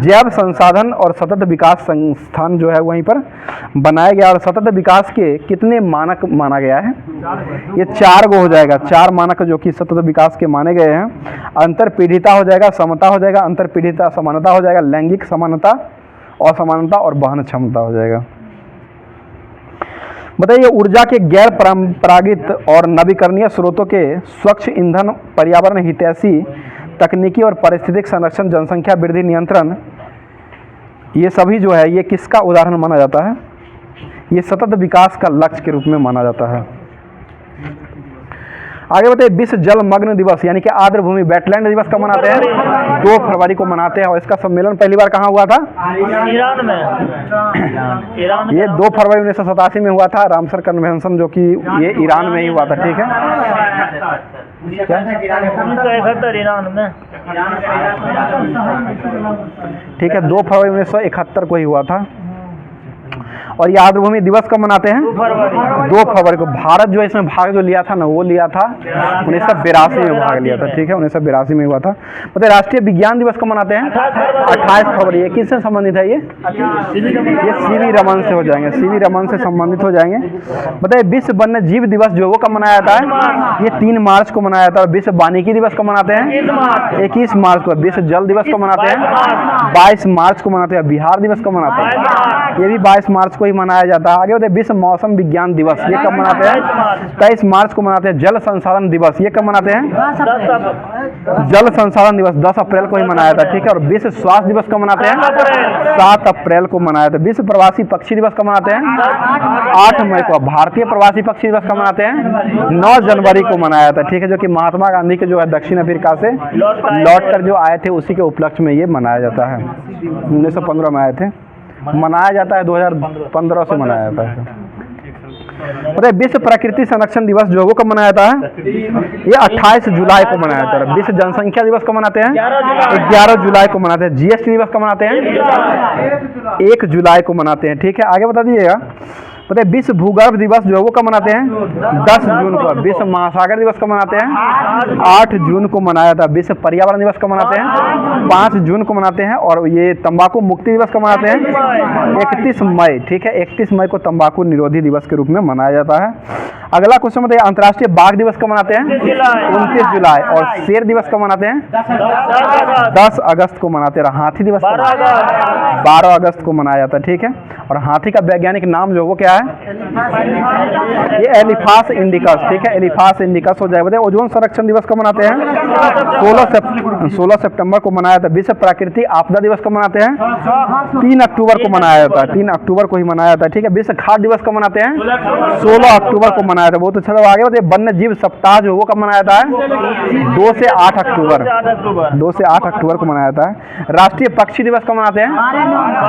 जैव संसाधन और सतत विकास संस्थान जो है वहीं पर बनाया गया। और सतत विकास के कितने मानक माना गया है? ये 4 गो हो जाएगा। 4 मानक जो कि सतत विकास के माने गए हैं। अंतरपीढ़िता हो जाएगा, समता हो जाएगा, अंतरपीढ़िता समानता हो जाएगा, लैंगिक समानता, असमानता और वहन क्षमता हो जाएगा। बताइए, ऊर्जा के गैर परंपरागत और नवीकरणीय स्रोतों के स्वच्छ ईंधन, पर्यावरण हितैषी तकनीकी और पारिस्थितिक संरक्षण, जनसंख्या वृद्धि नियंत्रण, ये सभी जो है ये किसका उदाहरण माना जाता है? ये सतत विकास का लक्ष्य के रूप में माना जाता है। आगे बताइए, विश्व जलमग्न दिवस यानी कि आर्द्र भूमि वेटलैंड दिवस कब मनाते हैं? 2 फरवरी को मनाते हैं। और इसका सम्मेलन पहली बार कहाँ हुआ था? ईरान में। ईरान ये 2 फरवरी 1987 में हुआ था, रामसर कन्वेंशन, जो कि ये ईरान में ही हुआ था। ठीक है, 1971 ईरान में। ठीक है, 2 फरवरी 1971 को ही हुआ था। और ये आर्द्र भूमि दिवस कब मनाते हैं? 2 फरवरी को। भारत जो है इसमें भाग जो लिया था ना, वो लिया था 1982 में भाग लिया था। ठीक है, 1982 में हुआ था। बताइए, राष्ट्रीय विज्ञान दिवस कब मनाते हैं? 28 फरवरी। ये किससे संबंधित है? ये सीवी रमन से हो जाएंगे, सीवी रमन से संबंधित हो जाएंगे। बताइए, विश्व वन्य जीव दिवस जो है वो कब मनाया जाता है? ये 3 मार्च को मनाया जाता है। विश्व वानिकी दिवस कब मनाते हैं? 21 मार्च को। विश्व जल दिवस कब मनाते हैं? 22 मार्च को मनाते हैं। बिहार दिवस कब मनाते हैं? ये भी 22 मार्च को ही मनाया जाता है। आगे बताइए, विश्व मौसम विज्ञान दिवस ये कब मनाते हैं? 23 मार्च को मनाते हैं। जल संसाधन दिवस ये कब मनाते हैं? जल संसाधन दिवस 10 अप्रैल को ही मनाया था। ठीक है, और विश्व स्वास्थ्य दिवस कब मनाते हैं? 7 अप्रैल को मनाया था। विश्व प्रवासी पक्षी दिवस कब मनाते हैं? 8 मई को। भारतीय प्रवासी पक्षी दिवस कब मनाते हैं? 9 जनवरी को मनाया था। ठीक है, जो कि महात्मा गांधी के जो है दक्षिण अफ्रीका से लौट कर जो आए थे उसी के उपलक्ष्य में ये मनाया जाता है। 1915 में आए थे, मनाया जाता है 2015 से मनाया जाता है। बताइए, विश्व प्रकृति संरक्षण दिवस जो है वो कब मनाया जाता है? ये 28 जुलाई को मनाया जाता है। विश्व जनसंख्या दिवस कब मनाते हैं? 11 जुलाई को मनाते हैं। जीएसटी दिवस कब मनाते हैं? 1 जुलाई को मनाते हैं। ठीक है, आगे बता दीजिएगा। बताइए, विश्व भूगर्भ दिवस जो है वो कब मनाते हैं? 10 जून को। विश्व महासागर दिवस कब मनाते हैं? 8 जून को मनाया था। विश्व पर्यावरण दिवस कब मनाते हैं? 5 जून को मनाते हैं। और ये तंबाकू मुक्ति दिवस कब मनाते हैं? 31 मई। ठीक है, 31 मई को तंबाकू निरोधी दिवस के रूप में मनाया जाता है। अगला क्वेश्चन बताइए, अंतर्राष्ट्रीय बाघ दिवस कब मनाते हैं? 29 जुलाई। और शेर दिवस कब मनाते हैं? 10 अगस्त को मनाते हैं। हाथी दिवस 12 अगस्त को मनाया जाता है। ठीक है, और हाथी का वैज्ञानिक नाम जो वो क्या है? ये एलिफास इंडिकस। ठीक है, एलिफास इंडिकस हो जाएगा। बताइए, ओजोन संरक्षण दिवस कब मनाते हैं? 16 सितंबर को मनाया था। विश्व प्राकृतिक आपदा दिवस कब मनाते हैं? 3 अक्टूबर को मनाया जाता है। 3 अक्टूबर को ही मनाया जाता है। ठीक है, विश्व खाद्य दिवस कब मनाते हैं? 16 अक्टूबर को मनाया था। बहुत अच्छा। आगे बताइए, वन्य जीव सप्ताह जो वो कब मनाया जाता है? 2 से 8 अक्टूबर। 2 से 8 अक्टूबर को मनाया जाता है। राष्ट्रीय पक्षी दिवस कब मनाते हैं?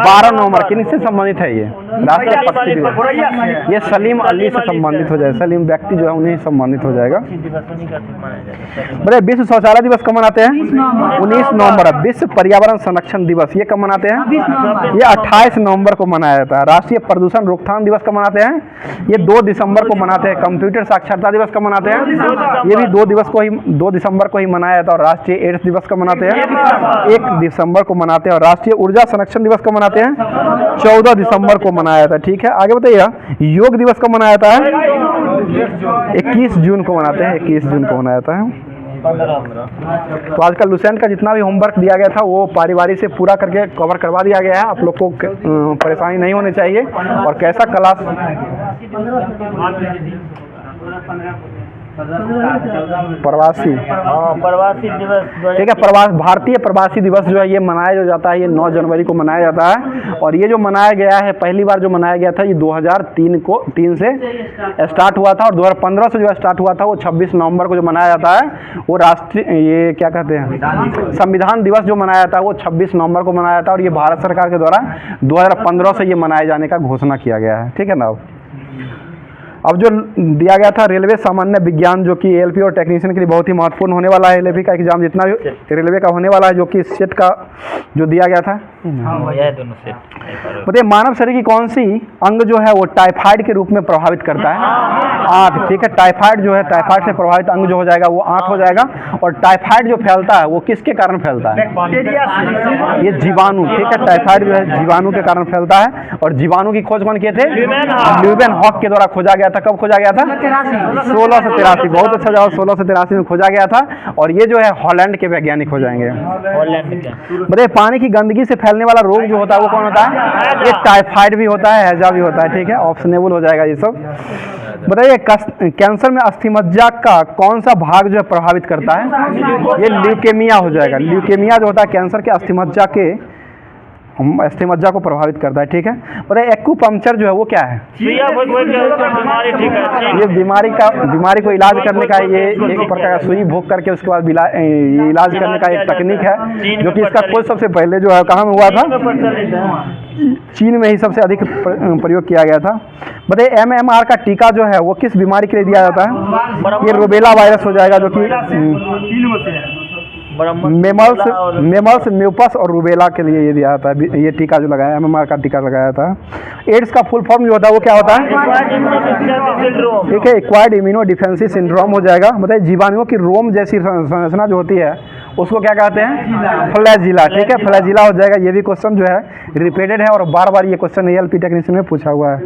12 नवंबर। किनसे संबंधित है ये राष्ट्रीय पक्षी दिवस? ये सलीम अली से संबंधित हो जाएगा। सलीम व्यक्ति जो है उन्हीं से संबंधित हो जाएगा। बताइए, विश्व शौचालय दिवस कब मनाते हैं? 19 नवंबर। विश्व पर्यावरण संरक्षण दिवस ये कब मनाते हैं? ये 28 नवंबर को मनाया जाता है। राष्ट्रीय प्रदूषण रोकथाम दिवस कब मनाते हैं? ये 2 दिसंबर को मनाते हैं। कंप्यूटर साक्षरता दिवस कब मनाते हैं? ये भी 2 दिसंबर को ही मनाया जाता है। और राष्ट्रीय एड्स दिवस कब मनाते हैं? 1 दिसंबर को मनाते हैं। और राष्ट्रीय ऊर्जा संरक्षण दिवस कब मनाते हैं? 14 दिसंबर को मनाया जाता है। ठीक है, आगे बताइए, योग दिवस कब मनाया जाता है? 21 जून को मनाते हैं। 21 जून को मनाया जाता है। तो आज का लुसेंट का जितना भी होमवर्क दिया गया था वो पारिवारिक से पूरा करके कवर करवा दिया गया है। आप लोग को परेशानी नहीं होनी चाहिए। और कैसा क्लास प्रवासी दिवस। ठीक है, भारतीय प्रवासी दिवस जो है ये मनाया जो जाता है, ये 9 जनवरी को मनाया जाता है। और ये जो मनाया गया है, पहली बार जो मनाया गया था ये 2003 से स्टार्ट हुआ था। और 2015 से जो स्टार्ट हुआ था वो 26 नवंबर को जो मनाया जाता है वो राष्ट्रीय ये क्या कहते हैं संविधान दिवस जो मनाया जाता है वो 26 नवंबर को मनाया जाता है। और ये भारत सरकार के द्वारा 2015 से ये मनाए जाने का घोषणा किया गया है। ठीक है ना। अब जो दिया गया था रेलवे सामान्य विज्ञान जो कि एलपी और टेक्नीशियन के लिए बहुत ही महत्वपूर्ण होने वाला है। एलपी का एग्जाम जितना भी रेलवे का होने वाला है जो कि सेट का जो दिया गया था। बताइए, मानव शरीर की कौन सी अंग जो है वो टाइफाइड के रूप में प्रभावित करता है? आंख। ठीक है, टाइफाइड जो है, टाइफाइड से प्रभावित अंग जो हो जाएगा वो आंख हो जाएगा। और टाइफाइड जो फैलता है वो किसके कारण फैलता है? ये जीवाणु। ठीक है, टाइफाइड जो है जीवाणु के कारण फैलता है। और जीवाणु की खोज कौन किए थे? ल्यूवेन हॉक के द्वारा खोजा गया था। कब खोजा गया था? 1683। बहुत अच्छा जवाब, 1683 में खोजा गया था। और ये जो है हॉलैंड के वैज्ञानिक हो जाएंगे। बताइए, पानी की गंदगी से फैलने वाला रोग जो होता है वो कौन होता है? ये टाइफाइड भी होता है, हैजा भी होता है, ठीक है, ऑप्शनेबल हो जाएगा ये सब। बताइए कैंसर में अस्थिमज्जा का कौन सा भाग जो है प्रभावित करता है? ये ल्यूकेमिया हो जाएगा। ल्यूकेमिया जो होता है कैंसर के अस्थिमज्जा को प्रभावित करता है, ठीक है। बताइए एक्यूपंक्चर जो है वो क्या है? बीमारी ठीक है। ये बीमारी को इलाज करने का ये एक प्रकार का सुई भोग करके उसके बाद इलाज करने का एक तकनीक है, जो कि इसका खोज सबसे पहले जो है कहाँ में हुआ था? चीन में ही सबसे अधिक प्रयोग किया गया था। बताइए MMR का टीका जो है वो किस बीमारी के लिए दिया जाता है? ये रूबेला वायरस हो जाएगा, जो कि मेमल्स, म्यूपस और रूबेला के लिए ये दिया जाता है। ये टीका जो लगाया MMR का टीका लगाया था। एड्स का फुल फॉर्म जो होता है वो क्या होता है? ठीक है, एक्वायर्ड इम्यूनो डिफेंसी सिंड्रोम हो जाएगा। मतलब जीवाणुओं की रोम जैसी संरचना जो होती है उसको क्या कहते हैं? फ्लैजिला, ठीक है, फ्लैजिला हो जाएगा। ये भी क्वेश्चन जो है रिपीटेड है और बार बार ये क्वेश्चन ALP टेक्नीशियन में पूछा हुआ है।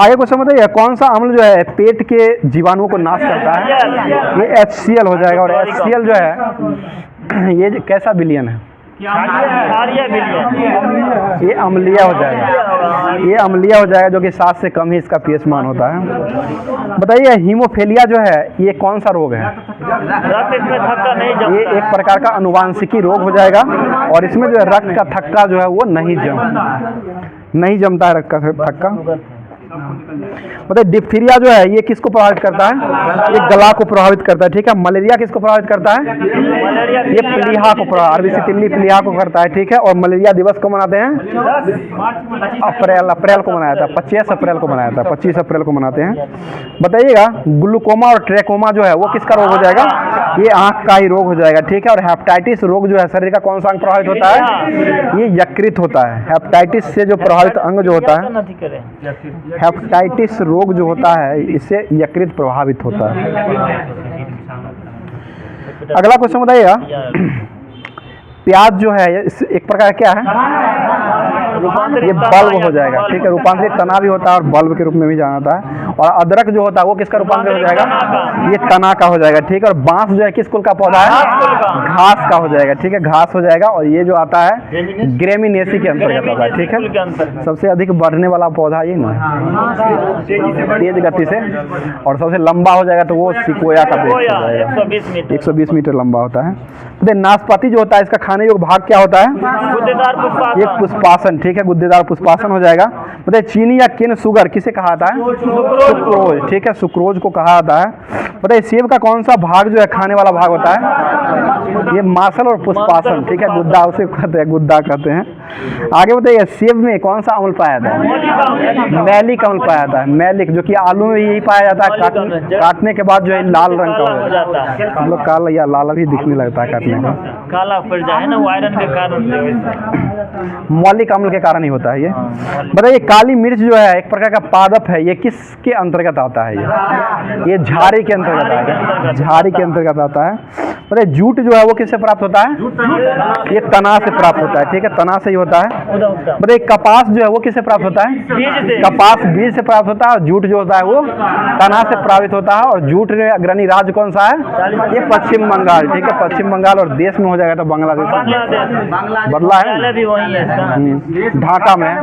आगे क्वेश्चन बताइए कौन सा अम्ल जो है पेट के जीवाणुओं को नाश करता है? ये HCl हो जाएगा। और HCl जो है ये कैसा विलयन है? ये अम्लीय हो जाएगा। ये अम्लीय हो जाएगा, जो कि 7 से कम ही इसका pH मान होता है। बताइए हीमोफीलिया जो है ये कौन सा रोग है? ये एक प्रकार का अनुवांशिकी रोग हो जाएगा और इसमें जो है रक्त का थक्का जो है वो नहीं जमता है रक्त का थक्का। मतलब डिप्थीरिया जो है ये किसको प्रभावित करता है? ये गला को प्रभावित करता है, ठीक है। मलेरिया किसको प्रभावित करता है? ये प्लीहा को, अरबी से तिल्ली प्लीहा को करता है, ठीक है। और मलेरिया दिवस को मनाते हैं अप्रैल को मनाया था, 25 अप्रैल को मनाया था, 25 अप्रैल को मनाते हैं। बताइएगा ग्लूकोमा और ट्रैकोमा जो है वो किसका रोग हो जाएगा? ये आँख का ही रोग हो जाएगा, ठीक है। और हेपेटाइटिस रोग जो है शरीर का कौन सा अंग प्रभावित होता है? ये यकृत होता है। हेपेटाइटिस से जो प्रभावित अंग जो होता है, हेपेटाइटिस रोग जो होता है इससे यकृत प्रभावित होता है। अगला क्वेश्चन बताइएगा प्याज जो है एक प्रकार क्या है? ये बल्ब हो जाएगा, ठीक है। रूपांतरित तना भी होता है और बल्ब के रूप में भी जाना जाता है। और अदरक जो होता है वो किसका रूपांतरित हो जाएगा? ये तना का हो जाएगा, ठीक है। और बांस जो है किस कुल का पौधा है? घास का हो जाएगा, ठीक है, घास हो जाएगा। और ये जो आता है ग्रेमिनेसी के अंतर्गत आता है, ठीक है। सबसे अधिक बढ़ने वाला पौधा ये ना तेज गति से, और सबसे लंबा हो जाएगा तो वो सिकोया का पेड़ हो जाएगा, 120 मीटर लंबा होता है। तो नाशपाती जो होता है इसका खाने योग्य भाग क्या होता है? ये पुष्पासन, ठीक है, गुद्देदार पुष्पासन हो जाएगा। बताइए चीनी या केन शुगर किसे कहा जाता है? सुक्रोज, ठीक है, सुक्रोज को कहा जाता है। बताइए सेब का कौन सा भाग जो है खाने वाला भाग होता है? ये मासल और पुष्पासन, ठीक है, गुद्दा उसे कहते हैं, गुद्दा कहते हैं। आगे बताइए सेब में कौन सा अम्ल पाया जाता है? मैलिक अम्ल पाया जाता है। मैलिक जो कि आलू में यही पाया जाता है, काटने के बाद जो है लाल रंग का हो जाता है। हम लोग काला या लाल भी दिखने लगता है काटने का, काला पड़ जाए ना, वो आयरन के कारण मौलिक अम्ल के कारण ही होता है ये। बताइए काली मिर्च जो है एक प्रकार का पादप है, ये किसके अंतर्गत आता है? ये झाड़ी के अंतर्गत आता है, झाड़ी के अंतर्गत आता है। बताइए जूट जो है वो किससे प्राप्त होता है? ये तना से प्राप्त होता है, ठीक है, तना से ही होता है। बताइए कपास जो है वो किससे प्राप्त होता है? कपास बीज से प्राप्त होता है। और जूट जो होता है वो तना से प्राप्त होता है। और जूट में अग्रणी राज्य कौन सा है? ये पश्चिम बंगाल, ठीक है, पश्चिम बंगाल। और देश में हो जाएगा तो बांग्लादेश, बदला है ढाका में।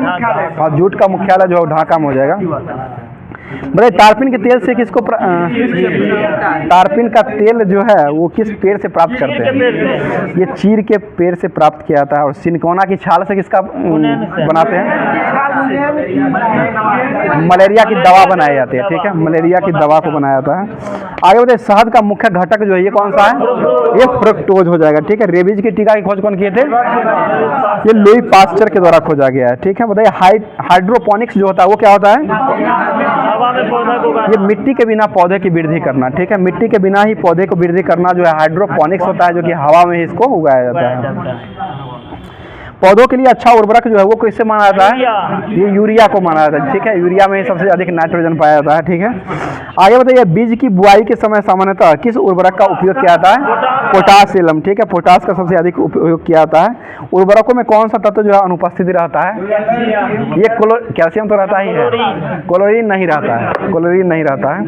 और जूट का मुख्यालय जो है ढाका में हो जाएगा। बताइए टारपीन के तेल से किसको टारपीन का तेल जो है वो किस पेड़ से प्राप्त करते हैं? ये चीर के पेड़ से प्राप्त किया जाता है। और सिनकोना की छाल से किसका बनाते हैं? मलेरिया की दवा बनाई जाती है, ठीक है, मलेरिया की दवा को बनाया जाता है। आगे बताइए शहद का मुख्य घटक जो है ये कौन सा है? ये फ्रक्टोज हो जाएगा, ठीक है। रेबीज की टीका की खोज कौन किए थे? ये लुई पास्चर के द्वारा खोजा गया है, ठीक है। बताइए हाइड्रोपोनिक्स जो होता है वो क्या होता है? ये मिट्टी के बिना पौधे की वृद्धि करना, ठीक है, मिट्टी के बिना ही पौधे को वृद्धि करना जो है हाइड्रोपोनिक्स होता है, जो कि हवा में ही इसको उगाया जाता है। पौधों के लिए अच्छा उर्वरक जो है वो किससे माना जाता है? ये यूरिया को माना जाता है, ठीक है, यूरिया में ही सबसे अधिक नाइट्रोजन पाया जाता है, ठीक है। आगे बताइए बीज की बुआई के समय सामान्यतः किस उर्वरक का उपयोग किया जाता है? पोटासियम, ठीक है, पोटास का सबसे अधिक उपयोग किया जाता है। उर्वरकों में कौन सा तत्व जो है अनुपस्थित रहता है? ये कैल्शियम तो रहता ही है, क्लोरीन नहीं रहता है, क्लोरीन नहीं रहता है।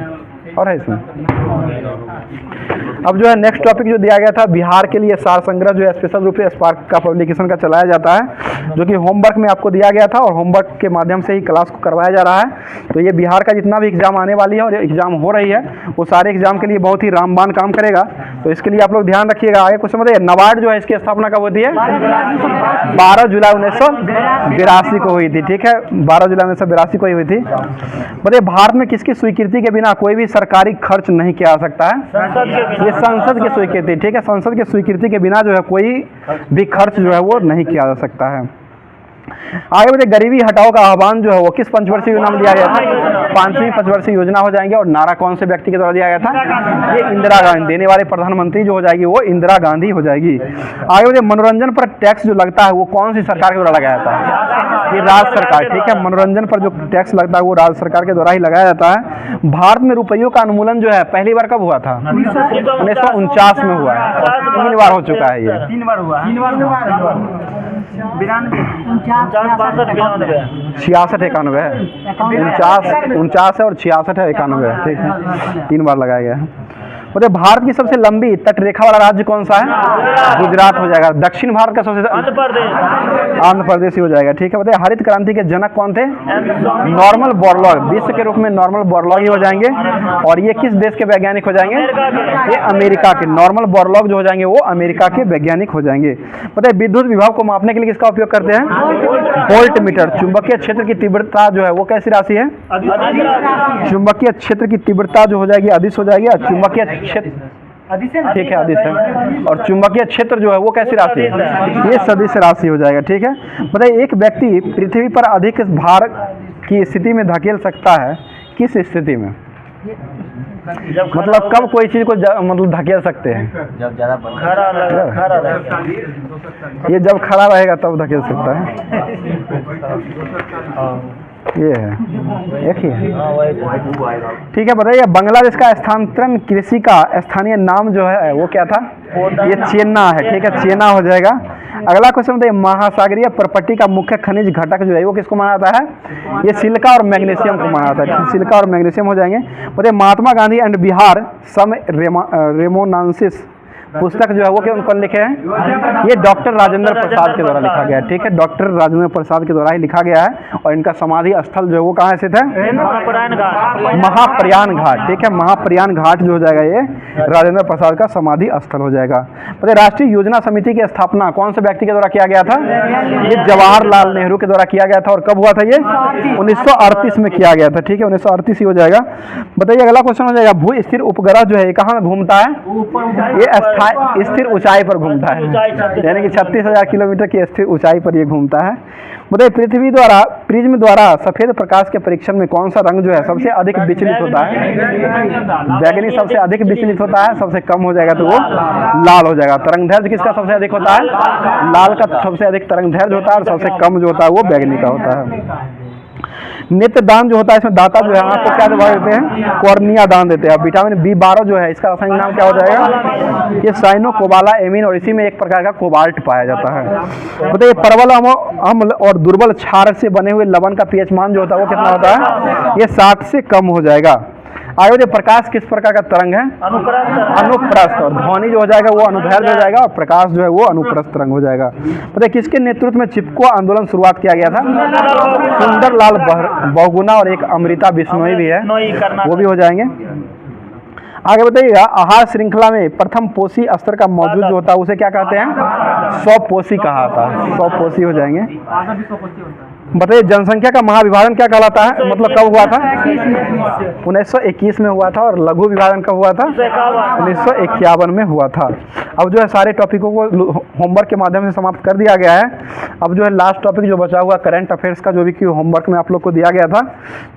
और है इसमें अब जो है नेक्स्ट टॉपिक जो दिया गया था, बिहार के लिए सार संग्रह जो है स्पेशल रूप से स्पार्क का पब्लिकेशन का चलाया जाता है, जो कि होमवर्क में आपको दिया गया था और होमवर्क के माध्यम से ही क्लास को करवाया जा रहा है। तो ये बिहार का जितना भी एग्जाम आने वाली है और एग्जाम हो रही है, वो सारे एग्जाम के लिए बहुत ही रामबाण काम करेगा। तो इसके लिए आप लोग ध्यान रखिएगा। आगे कुछ समझिए, नाबार्ड जो है इसकी स्थापना कब होती है? 12 जुलाई 1982 को हुई थी। ठीक है, 12 जुलाई 1982 को ही हुई थी। बताइए, भारत में किसकी स्वीकृति के बिना कोई भी सरकारी खर्च नहीं किया जा सकता है? ये संसद की स्वीकृति। ठीक है, संसद की स्वीकृति के बिना जो है कोई भी खर्च जो है वो नहीं किया जा सकता है। आगे बताइए, गरीबी हटाओ का आह्वान जो है वो किस पंचवर्षीय योजना में दिया गया था? 5वीं पंचवर्षीय योजना हो जाएंगे। और नारा कौन से व्यक्ति के द्वारा दिया गया था? ये इंदिरा गांधी, देने वाले प्रधानमंत्री जो हो जाएगी वो इंदिरा गांधी हो जाएगी। आगे बताइए, मनोरंजन पर टैक्स जो लगता है वो कौन सी सरकार के द्वारा लगाया था? ये राज्य सरकार। ठीक है, मनोरंजन पर जो टैक्स लगता है वो राज्य सरकार के द्वारा ही लगाया जाता है। भारत में रुपयों का उन्मूलन जो है पहली बार कब हुआ था? 1949 में हुआ है। 3 बार हो चुका है ये। 3 बार हुआ। 66 91 है, 49 है और 66 है, 91 है। ठीक है, 3 बार लगाया गया है। मतलब भारत की सबसे लंबी तट रेखा वाला राज्य कौन सा है? गुजरात हो जाएगा। दक्षिण भारत का सबसे आंध्र प्रदेश ही हो जाएगा। ठीक है, बताइए, हरित क्रांति के जनक कौन थे? Norman Borlaug. विश्व के रूप में नॉर्मन बोरलॉग ही हो जाएंगे। और ये किस देश के वैज्ञानिक हो जाएंगे? ये अमेरिका के। नॉर्मन बोरलॉग जो हो जाएंगे वो अमेरिका के वैज्ञानिक हो जाएंगे। बताइए, विद्युत विभव को मापने के लिए किसका उपयोग करते हैं? Volt meter. चुंबकीय क्षेत्र की तीव्रता जो है वो कैसी राशि है? चुंबकीय क्षेत्र की तीव्रता जो हो जाएगी अदिश हो जाएगी। और चुंबकीय क्षेत्र, ठीक है, अदिश है। और चुंबकीय क्षेत्र जो है वो कैसी राशि है? ये सदिश राशि हो जाएगा। ठीक है, बताइए, एक व्यक्ति पृथ्वी पर अधिक भार की स्थिति में धकेल सकता है, किस स्थिति में? मतलब कब कोई चीज को मतलब धकेल सकते हैं? जब ज्यादा खड़ा रहेगा। ये जब खड़ा रहेगा तब धकेल सकता है। ये है, एक ही है। ठीक है, बताइए, बांग्लादेश का स्थानांतरण कृषि का स्थानीय नाम जो है वो क्या था? ये चेन्ना है। ठीक है, चेन्ना हो जाएगा। अगला क्वेश्चन बताइए, महासागरीय प्रॉपर्टी का मुख्य खनिज घटक जो है वो किसको माना जाता है? ये सिलिका और मैग्नीशियम को माना जाता है। सिलिका और मैग्नीशियम हो जाएंगे। बताइए, महात्मा गांधी एंड बिहार सम रेमोनांसिस पुस्तक जो है वो कौन लिखे हैं? ये डॉक्टर राजेंद्र प्रसाद के द्वारा लिखा गया है। ठीक है, डॉक्टर राजेंद्र प्रसाद के द्वारा ही लिखा गया है। और इनका समाधि स्थल जो है वो कहाँ स्थित है? महाप्रयाण घाट। ठीक है, महाप्रयाण घाट जो हो जाएगा ये राजेंद्र प्रसाद का समाधि स्थल हो जाएगा। बताइए, राष्ट्रीय योजना समिति की स्थापना कौन से व्यक्ति के द्वारा किया गया था? ये जवाहरलाल नेहरू के द्वारा किया गया था। और कब हुआ था ये? 1938 में किया गया था। ठीक है, 1938 ही हो जाएगा। बताइए, अगला क्वेश्चन हो जाएगा, भू स्थिर उपग्रह जो है कहाँ घूमता है? ये स्थिर ऊंचाई पर घूमता है, यानी कि 36,000 किलोमीटर की स्थिर ऊंचाई पर ये घूमता है। बताइए, पृथ्वी द्वारा प्रिज्म द्वारा सफेद प्रकाश के परीक्षण में कौन सा रंग जो है सबसे अधिक विचलित होता है? बैगनी सबसे अधिक विचलित होता है, सबसे कम हो जाएगा तो वो लाल हो जाएगा। तरंग दैर्घ्य किसका सबसे अधिक होता है? लाल का सबसे अधिक तरंग दैर्घ्य होता है। और सबसे कम जो होता है वो बैगनी का होता है। नेत्र दान जो होता है, इसमें दाता जो है आपको क्या दवा देते हैं? कॉर्निया दान देते हैं। विटामिन B12 जो है इसका रासायनिक नाम क्या हो जाएगा? ये साइनोकोबालाएमिन। और इसी में एक प्रकार का कोबाल्ट पाया जाता है। बताइए, प्रबल अम्ल और दुर्बल क्षार से बने हुए लवण का pH मान जो होता है वो कितना होता है? ये 60 से कम हो जाएगा। आगे प्रकाश किस प्रकार का तरंग है? अनुप्रस्थ। और ध्वनि जो हो जाएगा वो अनुदैर्घ्य हो जाएगा। और प्रकाश जो है वो अनुप्रस्थ तरंग हो जाएगा। बताइए, किसके नेतृत्व में चिपको आंदोलन शुरुआत किया गया था? सुंदरलाल बहुगुणा और एक अमृता बिश्नोई भी है, वो भी हो जाएंगे। आगे बताइएगा, आहार श्रृंखला में प्रथम पोषी स्तर का मौजूद जो होता है उसे क्या कहते हैं? 100 पोषी कहा था। 100 पोषी हो जाएंगे। बताइए, जनसंख्या का महाविभाजन क्या कहलाता है? मतलब कब हुआ था? 1921 में हुआ था। और लघु विभाजन कब हुआ था? 1951 में हुआ था। अब जो है सारे टॉपिकों को होमवर्क के माध्यम से समाप्त कर दिया गया है। अब जो है लास्ट टॉपिक जो बचा हुआ करंट अफेयर्स का, जो भी कि होमवर्क में आप लोग को दिया गया था।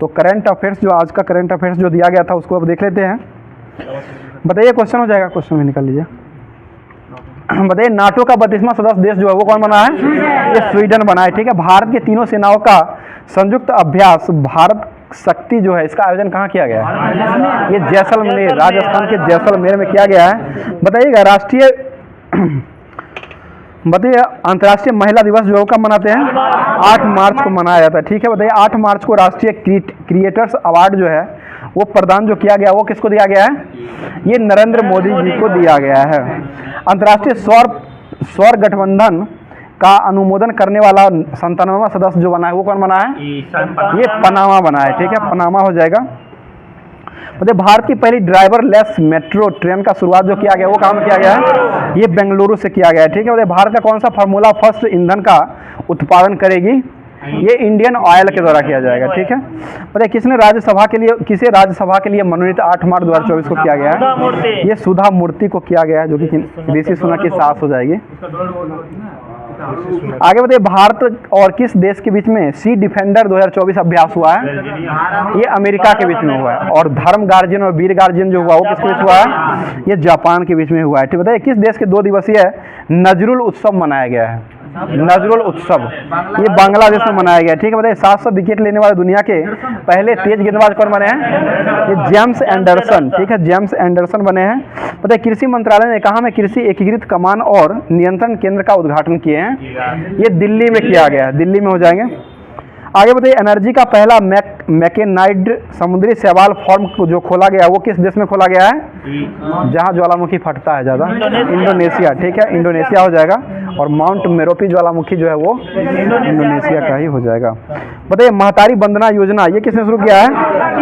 तो करंट अफेयर्स जो आज का करंट अफेयर्स जो दिया गया था उसको अब देख लेते हैं। बताइए, क्वेश्चन हो जाएगा, क्वेश्चन भी निकाल लीजिए। बताइए, नाटो का 32वां सदस्य देश जो है वो कौन बना है? ये स्वीडन बना है। ठीक है, भारत की तीनों सेनाओं का संयुक्त अभ्यास भारत शक्ति जो है इसका आयोजन कहाँ किया गया है? ये जैसलमेर, राजस्थान के जैसलमेर में किया गया है। बताइएगा, बताइए, अंतर्राष्ट्रीय महिला दिवस जो कब मनाते हैं? 8 मार्च को मनाया जाता है। ठीक है, बताइए, 8 मार्च को राष्ट्रीय क्रिएटर्स अवार्ड जो है वो प्रदान जो किया गया वो किसको दिया गया है? ये नरेंद्र मोदी जी को दिया गया है। अंतर्राष्ट्रीय सौर गठबंधन का अनुमोदन करने वाला 97वां सदस्य जो बना है वो कौन बना है? ये पनामा बना है, ठीक है, पनामा हो जाएगा। मतलब भारत की पहली ड्राइवर लेस मेट्रो ट्रेन का शुरुआत जो किया गया वो काम किया गया है? ये बेंगलुरु से किया गया है, ठीक है। मतलब भारत का कौन सा फार्मूला फर्स्ट ईंधन का उत्पादन करेगी? ये इंडियन ऑयल के द्वारा किया जाएगा, ठीक है। मतलब किसे राज्यसभा के लिए मनोनीत 8 मार्च 2024 को किया गया है? ये सुधा मूर्ति को किया गया है, जो कि ऋषि सुनक की सास हो जाएगी। आगे बताइए, भारत और किस देश के बीच में सी डिफेंडर 2024 अभ्यास हुआ है? ये अमेरिका के बीच में हुआ है। और धर्म गार्जियन और वीर गार्जियन जो हुआ वो किसके बीच हुआ है? ये जापान के बीच में हुआ है, ठीक। बताइए किस देश के 2 दिवसीय नजरुल उत्सव मनाया गया है? नजरुल उत्सव ये बांग्लादेश में मनाया गया, ठीक है। बताइए 700 विकेट लेने वाले दुनिया के पहले तेज गेंदबाज कौन बने हैं? ये जेम्स एंडरसन, ठीक है, जेम्स एंडरसन बने हैं। बताइए कृषि मंत्रालय ने कहा में कृषि एकीकृत कमान और नियंत्रण केंद्र का उद्घाटन किए हैं? ये दिल्ली में किया गया है, दिल्ली में हो जाएंगे। आगे बताइए, एनर्जी का पहला मैकेनाइज्ड समुद्री शैवाल फार्म जो खोला गया वो किस देश में खोला गया है? जहां ज्वालामुखी फटता है ज़्यादा, इंडोनेशिया, ठीक है, इंडोनेशिया हो जाएगा। और माउंट मेरोपी ज्वालामुखी जो है वो इंडोनेशिया का ही हो जाएगा। बताइए महतारी वंदना योजना ये किसने शुरू किया है?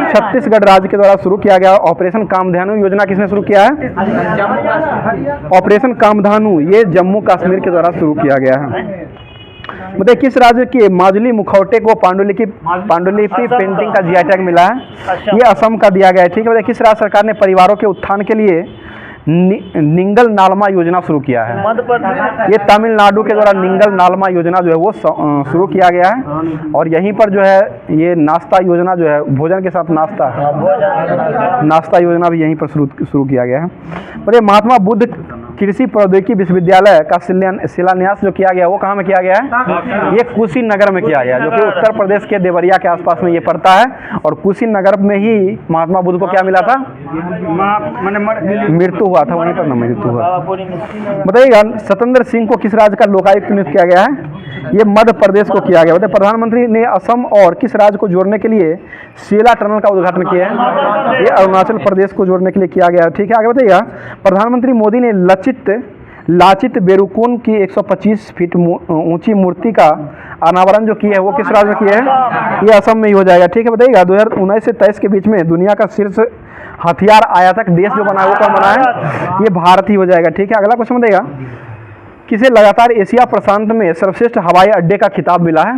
छत्तीसगढ़ राज्य के द्वारा शुरू किया गया। ऑपरेशन कामधेनु योजना किसने शुरू किया है? ऑपरेशन कामधेनु ये जम्मू कश्मीर के द्वारा शुरू किया गया है। बताइए किस राज्य के माजुली मुखौटे को पांडुलिपि पेंटिंग का जीआई टैग मिला है? ये असम का दिया गया है, ठीक है। बताइए किस राज्य सरकार ने परिवारों के उत्थान के लिए निंगल नालमा योजना शुरू किया है? ये तमिलनाडु के द्वारा निंगल नालमा योजना जो है वो शुरू किया गया है। और यहीं पर जो है ये नाश्ता योजना जो है भोजन के साथ नाश्ता योजना भी यहीं पर शुरू किया गया है। बताइए महात्मा बुद्ध कृषि प्रौद्योगिकी विश्वविद्यालय का शिलान्यास जो किया गया वो कहाँ में किया गया है? ये कुशीनगर में किया गया, जो कि उत्तर प्रदेश के देवरिया के आसपास में ये पड़ता है। और कुशीनगर में ही महात्मा बुद्ध को क्या मिला था? मृत्यु हुआ था, वहीं पर न मृत्यु हुआ। बताइएगा सत्येंद्र सिंह को किस राज्य का लोकायुक्त नियुक्त किया गया है? ये मध्य प्रदेश को किया गया। बताइए प्रधानमंत्री ने असम और किस राज्य को जोड़ने के लिए शेला टनल का उद्घाटन किया है? ये अरुणाचल प्रदेश को जोड़ने के लिए किया गया, ठीक है। आगे बताइएगा प्रधानमंत्री मोदी ने लाचित बेरुकुन की 125 फीट ऊंची मूर्ति का अनावरण जो किया है वो किस राज्य में किया है? ये असम में ही हो जाएगा, ठीक है। बताइएगा 2019 से 23 के बीच में दुनिया का शीर्ष हथियार आयातक देश जो बना है वो कौन बना है? ये भारत ही हो जाएगा, ठीक है। अगला क्वेश्चन बताइएगा किसे लगातार एशिया प्रशांत में सर्वश्रेष्ठ हवाई अड्डे का खिताब मिला है?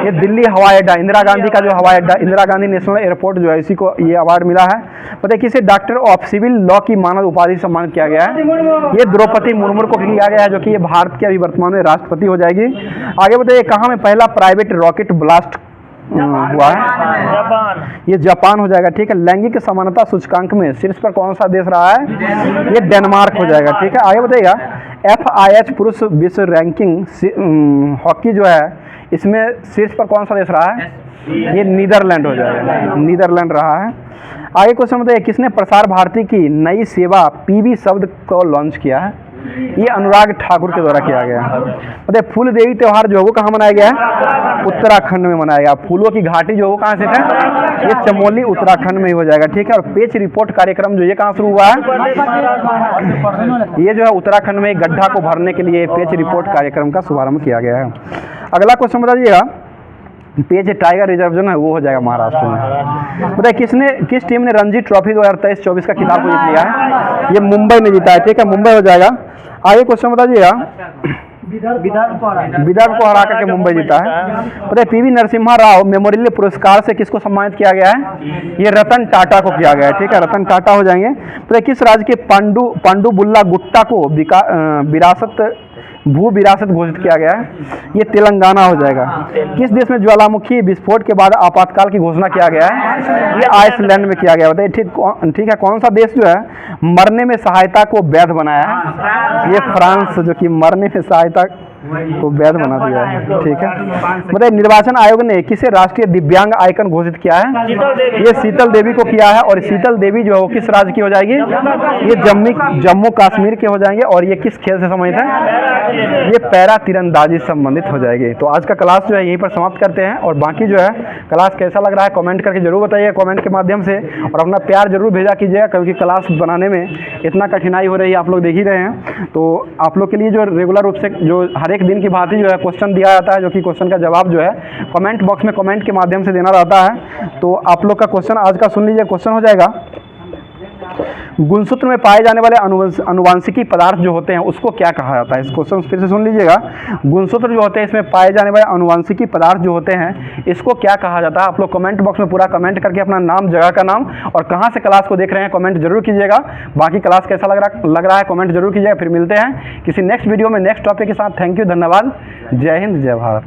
ये दिल्ली हवाई अड्डा, इंदिरा गांधी का जो हवाई अड्डा, इंदिरा गांधी नेशनल एयरपोर्ट जो है इसी को ये अवार्ड मिला है। बताइए किसे डॉक्टर ऑफ सिविल लॉ की मानद उपाधि सम्मानित किया गया है? ये द्रौपदी मुर्मू को किया गया है, जो कि ये भारत की अभी वर्तमान में राष्ट्रपति हो जाएगी। आगे बताइए कहाँ में पहला प्राइवेट रॉकेट ब्लास्ट हुआ है? जापान। ये जापान हो जाएगा, ठीक है। लैंगिक समानता सूचकांक में शीर्ष पर कौन सा देश रहा है? ये डेनमार्क हो जाएगा, ठीक है। आगे बताइएगा FIH पुरुष विश्व रैंकिंग हॉकी जो है इसमें शीर्ष पर कौन सा देश रहा है? ये नीदरलैंड हो जाएगा, नीदरलैंड रहा है। आगे क्वेश्चन बताइए किसने प्रसार भारती की नई सेवा PB शब्द को लॉन्च किया है? ये अनुराग ठाकुर के द्वारा किया गया। बताइए फूल देवी त्योहार जो है वो कहाँ मनाया गया है? उत्तराखंड में मनाया गया। फूलों की घाटी जो है वो कहाँ से है? ये चमोली उत्तराखंड में ही हो जाएगा, ठीक है। और पेच रिपोर्ट कार्यक्रम जो ये कहाँ शुरू हुआ है? ये जो है उत्तराखंड में गड्ढा को भरने के लिए पेच रिपोर्ट कार्यक्रम का शुभारंभ किया गया है। अगला क्वेश्चन बता दीजिएगा पेज टाइगर रिजर्व जो है वो हो जाएगा महाराष्ट्र में। बताइए किस टीम ने रणजी ट्रॉफी 2023-24 का खिताब को जीत लिया है? ये मुंबई ने जीता है, ठीक है, मुंबई हो जाएगा। आगे क्वेश्चन बता दीजिएगा विदर्भ को हरा करके मुंबई जीता है। बताइए PV नरसिम्हा राव मेमोरियल पुरस्कार से किसको सम्मानित किया गया है? ये रतन टाटा को किया गया है, ठीक है, रतन टाटा हो जाएंगे। बताइए किस राज्य के पांडु बुल्ला गुट्टा को भू विरासत घोषित किया गया है? ये तेलंगाना हो जाएगा। किस देश में ज्वालामुखी विस्फोट के बाद आपातकाल की घोषणा किया गया है? ये आइसलैंड में किया गया। बताइए ठीक है कौन सा देश जो है मरने में सहायता को वैध बनाया है? ये फ्रांस, जो कि मरने में सहायता को वैध बना दिया है। ठीक है, बताइए निर्वाचन आयोग ने किसे राष्ट्रीय दिव्यांग आइकन घोषित किया है? ये शीतल देवी को किया है। और शीतल देवी जो है वो किस राज्य की हो जाएगी? ये जम्मू कश्मीर के हो जाएंगे। और ये किस खेल से संबंधित है? ये पैरा तीरंदाजी से संबंधित हो जाएगी। तो आज का क्लास जो है यहीं पर समाप्त करते हैं। और बाकी जो है क्लास कैसा लग रहा है कमेंट करके जरूर बताइए कमेंट के माध्यम से। और अपना प्यार जरूर भेजा कीजिएगा, क्योंकि क्लास बनाने में इतना कठिनाई हो रही है, आप लोग देख ही रहे हैं। तो आप लोग के लिए जो रेगुलर रूप से जो हर एक दिन की भांति जो है क्वेश्चन दिया जाता है, जो कि क्वेश्चन का जवाब जो है कमेंट बॉक्स में कमेंट के माध्यम से देना रहता है। तो आप लोग का क्वेश्चन आज का सुन लीजिए। क्वेश्चन हो जाएगा, गुणसूत्र में पाए जाने वाले अनुवांशिकी पदार्थ जो होते हैं उसको क्या कहा जाता है? इस क्वेश्चन फिर से सुन लीजिएगा। गुणसूत्र जो होते हैं इसमें पाए जाने वाले अनुवांशिकी पदार्थ जो होते हैं इसको क्या कहा जाता है? आप लोग कमेंट बॉक्स में पूरा कमेंट करके अपना नाम, जगह का नाम और कहाँ से क्लास को देख रहे हैं कमेंट जरूर कीजिएगा। बाकी क्लास कैसा लग रहा है कमेंट जरूर कीजिएगा। फिर मिलते हैं किसी नेक्स्ट वीडियो में नेक्स्ट टॉपिक के साथ। थैंक यू, धन्यवाद, जय हिंद, जय भारत।